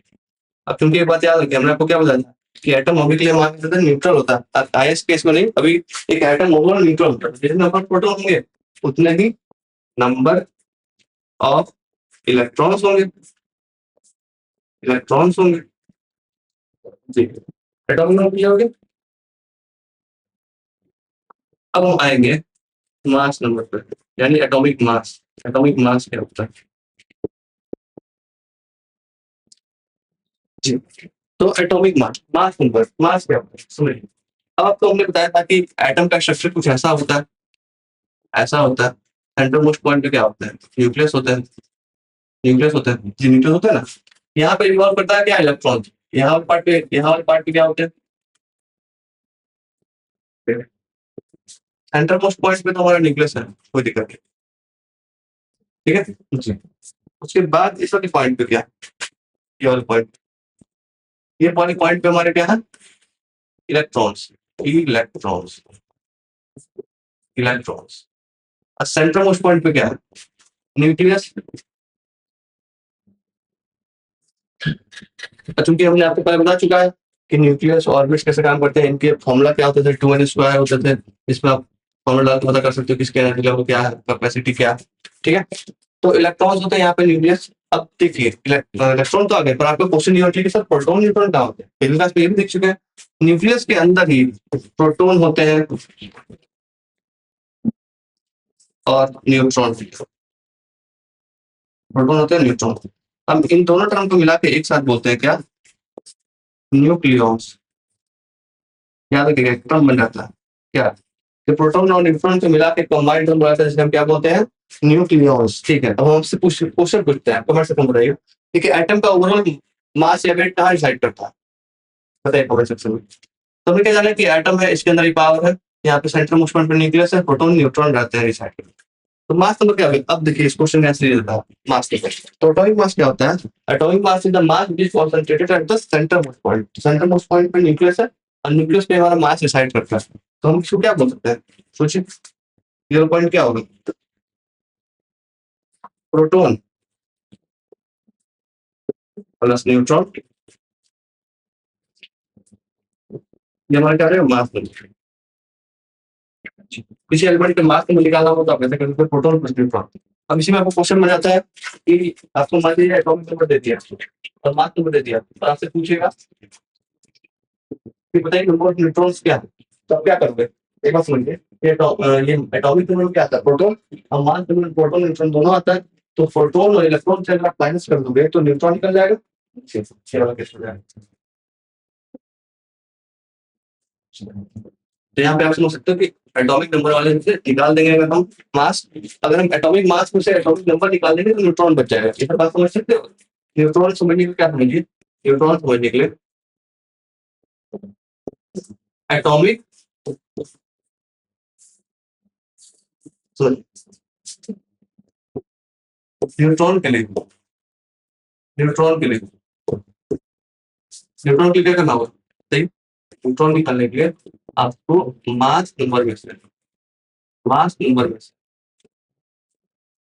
अब क्योंकि एक बात याद रखिए, हमने आपको क्या बताया था कि एटम अभी के लिए मान लेते हैं न्यूट्रल होता है, आईएस केस में नहीं, अभी एक एटम होगा न्यूट्रल होता है, जितने नंबर प्रोटॉन होंगे उतने ही नंबर ऑफ इलेक्ट्रॉन्स होंगे, इलेक्ट्रॉन्स होंगे जी। एटॉमिक नंबर क्या हो गया। अब हम आएंगे मास नंबर पर, यानी एटॉमिक मास, एटॉमिक मास क्या होता है जी। तो एटॉमिक मास, मास नंबर, मास क्या होता है समझिए। अब आपको हमने बताया था कि एटम का स्ट्रक्चर कुछ ऐसा होता है, ऐसा होता है, सेंटर मोस्ट पॉइंट पे क्या होता है, न्यूक्लियस होता है, न्यूक्लियस होता है जी, न्यूक्लियस होता है ना। यहाँ पे इन्वॉल्व करता है क्या, इलेक्ट्रॉन, यहाँ पार्ट पे, यहाँ वाले पार्ट पे क्या होते हैं, सेंटर मोस्ट पॉइंट पे तो हमारा न्यूक्लियस है, कोई दिक्कत नहीं, ठीक है जी। उसके बाद इस वाले पॉइंट पे क्या, ये वाले पॉइंट, ये वाले पॉइंट पे हमारे क्या है, इलेक्ट्रॉन्स, इलेक्ट्रॉन्स, इलेक्ट्रॉन्स। और सेंटर मोस्ट पॉइंट पे क्या है, न्यूक्लियस। चूंकि हमने आपको पहले बता चुका है कि न्यूक्लियस ऑर्बिट्स कैसे काम करते हैं, इनके फॉर्मूला क्या होते थे, 2n² होते थे, इसमें आप फॉर्मूला डाल के पता कर सकते हो किसके एनर्जी लेवल क्या है, कैपेसिटी क्या है, ठीक है। तो इलेक्ट्रॉन्स होते हैं यहाँ पे न्यूक्लियस। अब देखिए इलेक्ट्रॉन तो आ गए, पर आपको क्वेश्चन ये होती है कि सर प्रोटॉन न्यूट्रॉन कहाँ होते हैं, पहली क्लास में ये भी देख चुके हैं, न्यूक्लियस के अंदर ही प्रोटॉन होते हैं और न्यूट्रॉन, प्रोटॉन होते हैं न्यूट्रॉन। हम इन दोनों टर्म को मिला के एक साथ बोलते हैं क्या, न्यूक्लियॉन्स। याद रखिएगा एक टर्म बन जाता है क्या, कि प्रोटॉन और न्यूट्रॉन को मिला के कंबाइंड टर्म बनाता है, जिसे हम क्या बोलते हैं, न्यूक्लियॉन्स, ठीक है। अब हमसे क्वेश्चन पूछते हैं, कमेंट सेक्शन में बताइए, ठीक है, एटम का ओवरऑल मास या वेट कहाँ डिसाइड करता है, बताइए कमेंट सेक्शन में। तो हमें क्या जाना है कि एटम है, इसके अंदर ही पावर है, यहाँ पे सेंट्रल मोस्ट पॉइंट पे न्यूक्लियस है, प्रोटॉन न्यूट्रॉन रहते हैं डिसाइड करते हैं। तो मास नंबर क्या होगा, अब देखिए इस क्वेश्चन का आंसर देता है मास नंबर। तो एटॉमिक मास क्या होता है, atomic mass is the mass which is concentrated at the centre most point, centre most point पे न्यूक्लियस है और न्यूक्लियस पे हमारा मास डिसाइड करता है। तो हम इसको क्या बोल सकते हैं, सोचिए 0 पॉइंट क्या होगा, प्रोटॉन प्लस न्यूट्रॉन, ये हमारा क्या रहेगा, मास नंबर। किसी एलिमेंट के मास नंबर निकालना हो तो आप ऐसे करते हैं, प्रोटॉन प्लस न्यूट्रॉन। अब इसी में आपको क्वेश्चन में जाता है कि आपको मान लीजिए एटॉमिक नंबर दे दिया और मास नंबर दे दिया, तो आपसे पूछेगा कि बताइए नंबर ऑफ न्यूट्रॉन्स क्या है, तो आप क्या करोगे, एक बात समझिए, ये एटॉमिक नंबर क्या आता है, प्रोटॉन, और मास नंबर प्रोटॉन न्यूट्रॉन दोनों आता है, तो प्रोटॉन और इलेक्ट्रॉन से अगर आप माइनस कर दोगे तो न्यूट्रॉन निकल जाएगा, छह वाला केस हो जाएगा। तो यहाँ पे आप समझ सकते हो कि एटॉमिक नंबर वाले से निकाल देंगे अगर हम मास, अगर हम एटॉमिक मास में से एटॉमिक नंबर निकाल देंगे तो न्यूट्रॉन बच जाएगा। ये बात समझ सकते हो। न्यूट्रॉन समझने के लिए क्या समझिए, न्यूट्रॉन समझने के लिए एटॉमिक, न्यूट्रॉन के लिए, न्यूट्रॉन के लिए, न्यूट्रॉन के लिए क्या करना होगा, सही, न्यूट्रॉन निकालने के लिए आपको मास नंबर में से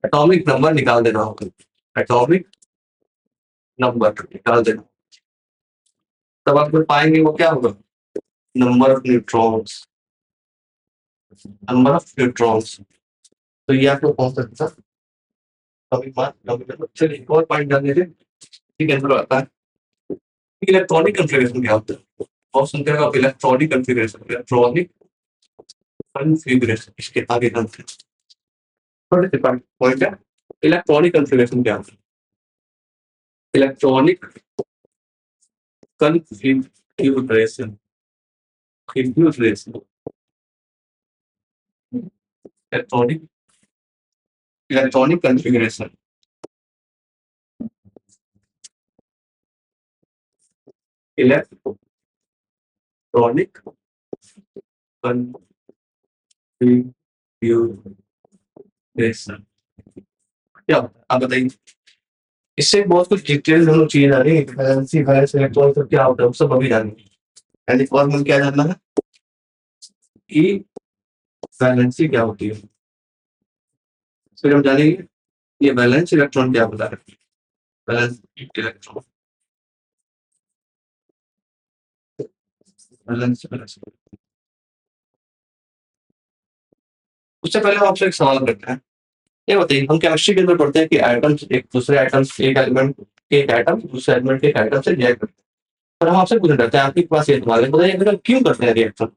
एटॉमिक नंबर निकाल देना होगा, एटॉमिक नंबर निकाल देना, तब आप जो पाएंगे वो क्या होगा, number of neutrons, number of neutrons. तो ये आपको कौन सा था, एटॉमिक मास, एटॉमिक नंबर। चलिए एक और पॉइंट जान लीजिए, ठीक है, आता है इलेक्ट्रॉनिक कन्फिगरेशन क्या होता है, और सुनते हो आप इलेक्ट्रॉनिक कन्फिगरेशन, इलेक्ट्रॉनिक कन्फिगरेशन, इसके आगे जानते हैं, थोड़े से पॉइंट है, इलेक्ट्रॉनिक कन्फिगरेशन क्या होता है, electronic configuration, configuration, electronic, electronic configuration, electronic configuration क्या होता है, आप बताइए। इससे बहुत कुछ डिटेल हम लोग चीजें जानेंगे, वैलेंसी वैलेंस इलेक्ट्रॉन सब क्या होता है, वो सब अभी जानेंगे। यानी फॉर्मल क्या जानना है कि वैलेंसी क्या होती है, फिर हम जानेंगे ये वैलेंस इलेक्ट्रॉन क्या होता है, वैलेंस इलेक्ट्रॉन, वैलेंस वैलेंस। उससे पहले हम आपसे एक सवाल करते हैं, ये बताइए, हम केमिस्ट्री के अंदर पढ़ते हैं कि एटम्स एक दूसरे एटम से, एक एलिमेंट के एक एटम दूसरे एलिमेंट के एक एटम से रिएक्ट करते हैं, पर हम आपसे पूछना चाहते हैं, आपके पास ये सवाल है, बताइए मतलब क्यों करते हैं रिएक्शन,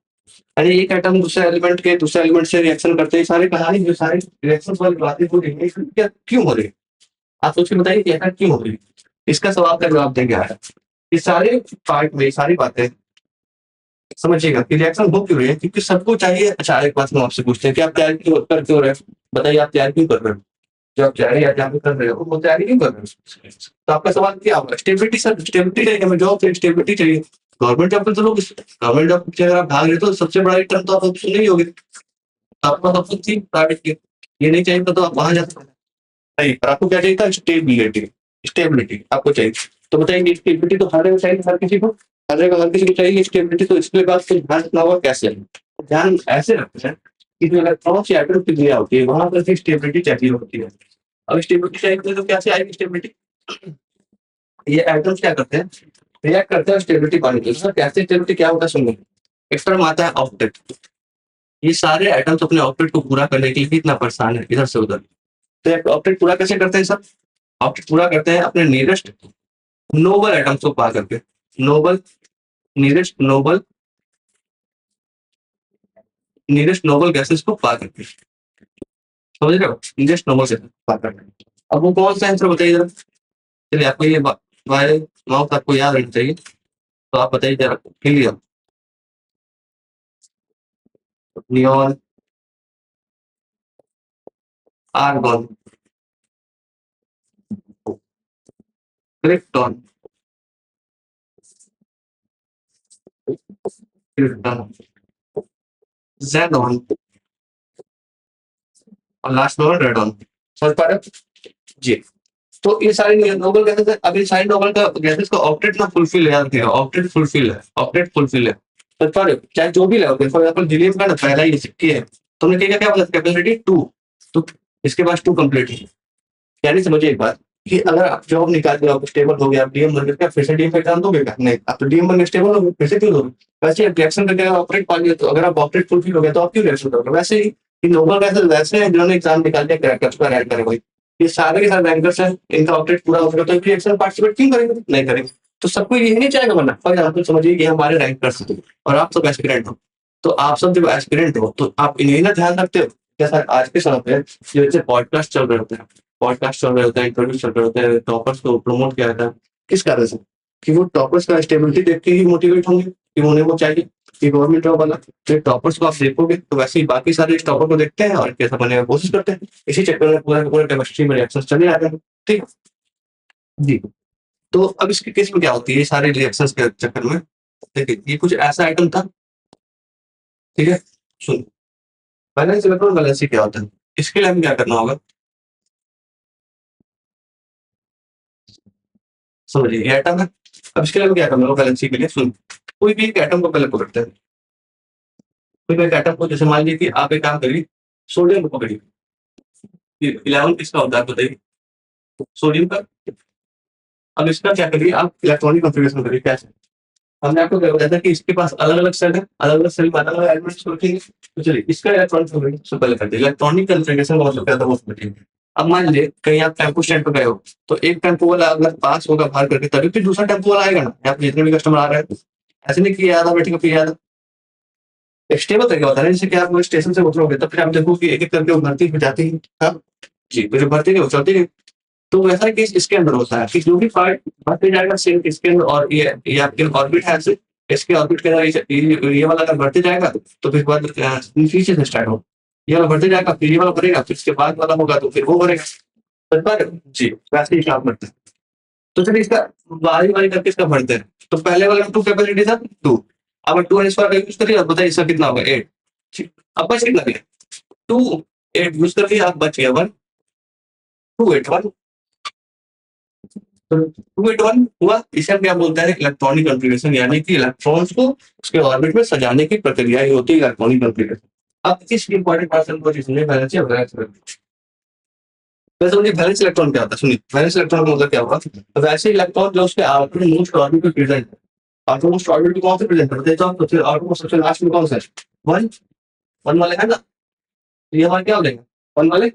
अरे एक एटम दूसरे एलिमेंट के दूसरे एलिमेंट से रिएक्शन करते हैं, सारी कहानी जो सारी रिएक्शन वाली बातें पूरी क्या क्यों हो रही है, आप सोच के बताइए कि ऐसा क्यों हो रही है। इसका सवाल का जवाब देंगे आया, ये सारे पार्ट में सारी बातें समझिएगा कि रिएक्शन हो क्यों रही है, क्योंकि सबको चाहिए। अच्छा एक बात हम आपसे पूछते हैं कि आप तैयारी क्यों कर क्यों रहे हैं, बताइए आप तैयारी क्यों कर रहे हो, जो आप तैयारी या जहाँ पे कर रहे हो वो तैयारी क्यों कर रहे हो, तो आपका सवाल क्या होगा, स्टेबिलिटी, सर स्टेबिलिटी चाहिए, हमें जॉब से स्टेबिलिटी चाहिए, गवर्नमेंट जॉब पे तो लोग, गवर्नमेंट जॉब के अगर आप भाग रहे हो तो सबसे बड़ा रिटर्न तो आप सुन ही होगे, तो आपका सब कुछ थी प्राइवेट की, ये नहीं चाहिए तो आप वहां जा सकते हैं, नहीं, पर आपको क्या चाहिए था, स्टेबिलिटी, स्टेबिलिटी आपको चाहिए, तो बताइए स्टेबिलिटी तो हर जगह चाहिए, हर किसी को, हर जगह हर किसी को चाहिए स्टेबिलिटी, तो इसके बाद फिर ध्यान रखना होगा कैसे, ध्यान ऐसे रखते हैं कि जो इलेक्ट्रॉन्स या एटम की दुनिया होती है वहां पर स्टेबिलिटी चाहिए होती है। अब स्टेबिलिटी चाहिए तो कैसे आएगी स्टेबिलिटी, ये एटम्स क्या करते हैं, रिएक्ट करते हैं स्टेबिलिटी पाने के लिए, सर कैसे स्टेबिलिटी क्या होता है सुनिए, एक टर्म आता है ऑक्टेट, ये सारे एटम्स अपने ऑक्टेट को पूरा करने के लिए कितना परेशान है इधर से उधर, तो ऑक्टेट पूरा कैसे करते हैं सर, ऑक्टेट पूरा करते हैं अपने नियरेस्ट नोबल एटम्स को पा करके, noble, nearest noble, nearest noble gases को पा करके, समझ रहे हो, नियरेस्ट नोबल गैसेस पा करके। अब वो कौन सा आंसर बताइए जरा, चलिए आपको ये बाय माउथ आपको याद रहना चाहिए, तो आप बताइए जरा clear, neon, argon, krypton, krypton, xenon और लास्ट में रेडॉन, समझ पा रहे हो जी। तो ये सारी नोबल गैसेस है, अभी सारी नोबल का गैसेस का ऑक्टेट ना फुलफिल है, ऑक्टेट फुलफिल है, ऑक्टेट फुलफिल है, समझ पा रहे हो, चाहे जो भी ले, फॉर एग्जांपल हीलियम का ना पहला ये सिक्के है, तुमने क्या क्या बोला, कैपेसिटी 2, तो इसके पास 2 कंप्लीट है। यानी समझिए एक बात कि अगर आप जॉब निकाल के आप स्टेबल हो गए, आप डीएम बन गए, फिर से डीएम का एग्जाम दोगे क्या? नहीं, आप तो डीएम बन गए, स्टेबल हो गए, फिर से क्यों दोगे? वैसे रिएक्शन करके अगर ऑपरेट पा लिया, तो अगर आप ऑपरेट फुलफिल हो गए तो आप क्यों रिएक्शन करोगे? वैसे ही इन नोबल वैसे वैसे हैं जिन्होंने एग्जाम निकाल दिया क्रैकर्स का रैंक करें भाई, ये सारे के सारे रैंकर्स हैं, इनका ऑपरेट पूरा हो गया तो रिएक्शन पार्टिसिपेट क्यों करेंगे? नहीं करेंगे। तो सबको यही नहीं चाहेगा बनना। फॉर एग्जाम्पल समझिए कि हमारे रैंकर्स हैं और आप सब एस्पिरेंट हो, तो आप सब जब एस्पिरेंट हो तो आप इन्हें ना ध्यान रखते हो। जैसा आज के समय पे जैसे पॉडकास्ट चल रहे होते हैं, पॉडकास्ट चल रहे होते हैं, इंटरव्यू चल रहे होते हैं, टॉपर्स को प्रमोट किया जाता है, किस कारण से? कि वो टॉपर्स का स्टेबिलिटी देख के ही मोटिवेट होंगे कि उन्हें वो चाहिए कि गवर्नमेंट जॉब वाला। तो टॉपर्स को आप देखोगे तो वैसे ही बाकी सारे टॉपर को देखते हैं और कैसा बनने की कोशिश करते हैं। इसी चक्कर में पूरा पूरा केमिस्ट्री में रिएक्शन चले जाते हैं। ठीक है? जी। तो अब इसके केस में क्या होती है, ये सारे रिएक्शंस के चक्कर में देखिए ये कुछ ऐसा आइटम था। ठीक है, सुन, बैलेंस इलेक्ट्रॉन बैलेंस क्या होता है, इसके लिए हमें क्या करना होगा समझिए। ये एटम है, अब इसके लिए हमें क्या करना होगा बैलेंसी के लिए। सुन, कोई भी एक एटम को पहले पकड़ते हैं, कोई भी एक एटम को, जैसे मान लीजिए कि आप एक काम करिए, सोडियम को पकड़िए। 11 किसका होता है बताइए? सोडियम का। अब इसका क्या करिए, आप इलेक्ट्रॉनिक कॉन्फ़िगरेशन करिए। कैसे? हमने आपको क्या बताया था कि इसके पास अलग-अलग सेल है, अलग-अलग सेल में अलग-अलग एलिमेंट्स रखेंगे। तो चलिए इसका इलेक्ट्रॉनिक कॉन्फ़िगरेशन सबसे पहले करते हैं। इलेक्ट्रॉनिक कॉन्फ़िगरेशन का मतलब क्या था वो समझिए। अब मान लीजिए कहीं आप टेम्पो स्टैंड पे गए हो, तो एक टेम्पो वाला अगर पास होगा बाहर करके तभी फिर दूसरा टेम्पो वाला आएगा ना, यहाँ पे जितने भी कस्टमर आ रहे हैं। ऐसे नहीं कि आधा बैठेगा फिर आधा। एक स्टेबल तरीका होता है ना, जैसे कि आप स्टेशन से उतरोगे तब फिर आप देखोगे एक-एक करके वो भर्ती हो जाती है। हाँ, जी, तो जो भर्ती नहीं वो चलती है। तो वैसा केस इसके अंदर होता है कि जो भी पार्ट बढ़ते जाएगा सेम इसके अंदर, और ये आपके ऑर्बिट है ऐसे, इसके ऑर्बिट के अंदर ये वाला अगर बढ़ते जाएगा तो फिर बाद नीचे से स्टार्ट हो, ये वाला बढ़ते जाएगा फिर ये वाला बढ़ेगा, फिर इसके बाद वाला होगा तो फिर वो बढ़ेगा। समझ पा रहे हो? जी, वैसे ही काम करते हैं। तो चलिए इसका बारी-बारी करके इसका भरते हैं। तो पहले वाले में 2 कैपेसिटी था 2, अब 2 n स्क्वायर का यूज़ करिए, अब बताइए इसका कितना होगा 8। ठीक, अब बच कितना गया? 2, 8 यूज़ कर लिया, अब बच गया 1, 281। तो 281 हुआ। इसे हम क्या बोलते हैं? इलेक्ट्रॉनिक कॉन्फ़िगरेशन, यानी कि इलेक्ट्रॉन्स को उसके ऑर्बिट में सजाने की प्रक्रिया ही होती है इलेक्ट्रॉनिक कॉन्फ़िगरेशन। अब इस इंपॉर्टेंट पर्सन को चीज़ वैलेंसी और वैलेंस इलेक्ट्रॉन। वैसे मुझे वैलेंस इलेक्ट्रॉन क्या होता है? सुनिए, वैलेंस इलेक्ट्रॉन का मतलब क्या होगा? तो वैसे इलेक्ट्रॉन जो उसके आउटर मोस्ट ऑर्बिट में प्रेजेंट है। आउटर मोस्ट ऑर्बिट में कौन से प्रेजेंट है? तो सबसे आउटर मोस्ट सबसे लास्ट में कौन सा है? 1, 1 वाले है ना? तो ये हमारे क्या हो जाएंगे? 1 वाले,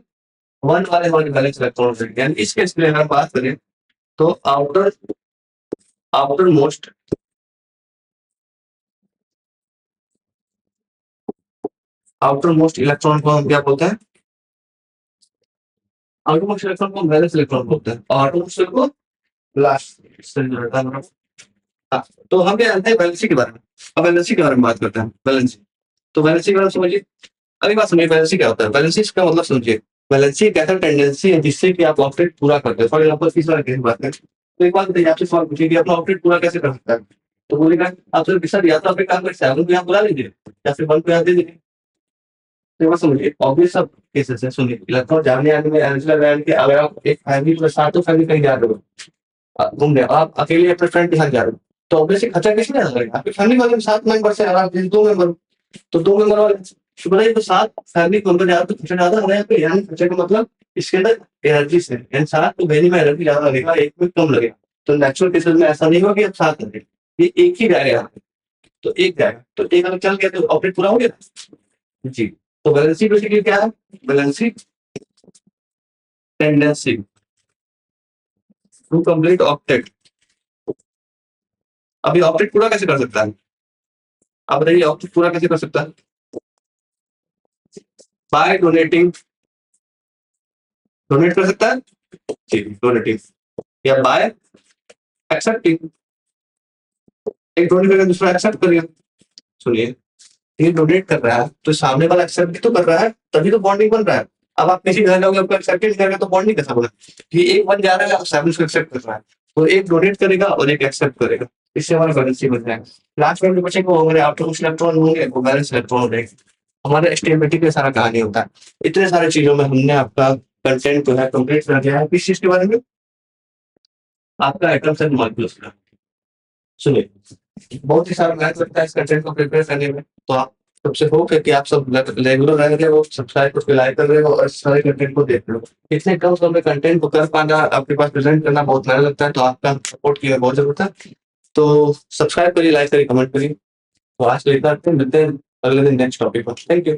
1 वाले हमारे वैलेंस इलेक्ट्रॉन हो जाएंगे। यानी इस केस के लिए अगर बात करें तो outer outer most outer most electron को हम क्या बोलते हैं? आउटर मोस्ट इलेक्ट्रॉन को हम वैलेंस इलेक्ट्रॉन बोलते हैं, और आउटर मोस्ट को लास्ट से जो रहता है हमारा। हाँ, तो हम क्या जानते हैं वैलेंसी के बारे में। अब वैलेंसी के बारे में बात करते हैं। वैलेंसी, तो वैलेंसी के बारे में समझिए। अभी बात समझिए वैलेंसी क्या होता है। वैलेंसी का मतलब समझिए। वैलेंसी एक ऐसा टेंडेंसी है जिससे कि आप ऑपरेट पूरा करते हैं। फॉर एग्जाम्पल तीसरा केस बात करें तो एक बात बताइए, आपसे सवाल पूछिए कि अपना ऑपरेट पूरा कैसे कर सकता है, तो बोलेगा आपसे सर या तो आप एक काम कर 7 को यहाँ बुला लीजिए या फिर 1 को यहाँ दे दीजिए। तो बस सुनिए ऑब्वियस सब केसेस है। सुनिए, इलेक्ट्रॉन जाने आने में एंगुलर बैंड के, अगर आप एक फैमिली के साथ तो फैमिली कहीं जा रहे हो घूमने, आप अकेले अपने फ्रेंड के साथ जा रहे हो, तो ऑब्वियसली खर्चा किसने ज्यादा लगेगा? आपके फैमिली वाले में 7 मेंबर से, और आप 2 मेंबर हो, तो 2 मेंबर वाले तो बताइए, तो 7 फैमिली मेंबर ज्यादा तो खर्चा ज्यादा हो रहा है यहाँ पे। यानी खर्चे का मतलब इसके अंदर एनर्जी से, यानी 7 को भेजने में एनर्जी ज्यादा लगेगा, 1 में कम लगेगा। तो नेचुरल केसेस में ऐसा नहीं होगा कि अब 7 लगे, ये एक ही जाएगा यहाँ पे। तो एक जाएगा, तो एक अगर चल गया तो ऑपरेट पूरा हो गया। जी, तो वैलेंसी बेसिकली क्या है? Valency tendency to complete octet. अभी ऑक्टेट पूरा कैसे कर सकता है? आप बताइए ऑक्टेट पूरा कैसे कर सकता है? बाय डोनेटिंग, डोनेट कर सकता है जी, डोनेटिंग, या बाय एक्सेप्टिंग। एक डोनेट करके दूसरा एक्सेप्ट करेगा। सुनिए, ये डोनेट कर रहा है तो सामने वाला एक्सेप्ट भी तो कर रहा है, तभी तो बॉन्डिंग बन रहा है। अब आप किसी घर जाओगे आपको एक्सेप्ट नहीं करेगा तो बॉन्डिंग कैसा बना? ये एक बन जा रहा है, सामने उसको एक्सेप्ट कर रहा है, तो एक डोनेट करेगा और एक एक्सेप्ट करेगा, इससे हमारा बैलेंस बन जाएगा। लास्ट में जो बचेगा वो हमारे आउटर मोस्ट इलेक्ट्रॉन होंगे, वो बैलेंस इलेक्ट्रॉन हो जाएंगे। हमारे स्टेबिलिटी का सारा कहानी होता है। इतने सारे चीजों में हमने आपका कंटेंट जो है कंप्लीट कर दिया है। किस चीज के बारे में? आपका एटम्स एंड मॉलिक्यूल्स का। सुनिए, बहुत ही सारा मैथ लगता है इस कंटेंट को प्रिपेयर करने में, तो आप सबसे होप है कि आप सब रेगुलर रह रहे हो, सब्सक्राइब करके लाइक कर रहे हो और इस सारे कंटेंट को देख रहे हो। इतने कम समय में कंटेंट को कर पाना, आपके पास प्रेज़ेंट करना बहुत मेहनत लगता है, तो आपका सपोर्ट की हमें बहुत ज़रूरत है। तो सब्सक्राइब करिए, लाइक करिए, कमेंट करिए। तो आज के लिए इतना रखते हैं, मिलते हैं अगले दिन नेक्स्ट टॉपिक पर। Thank you.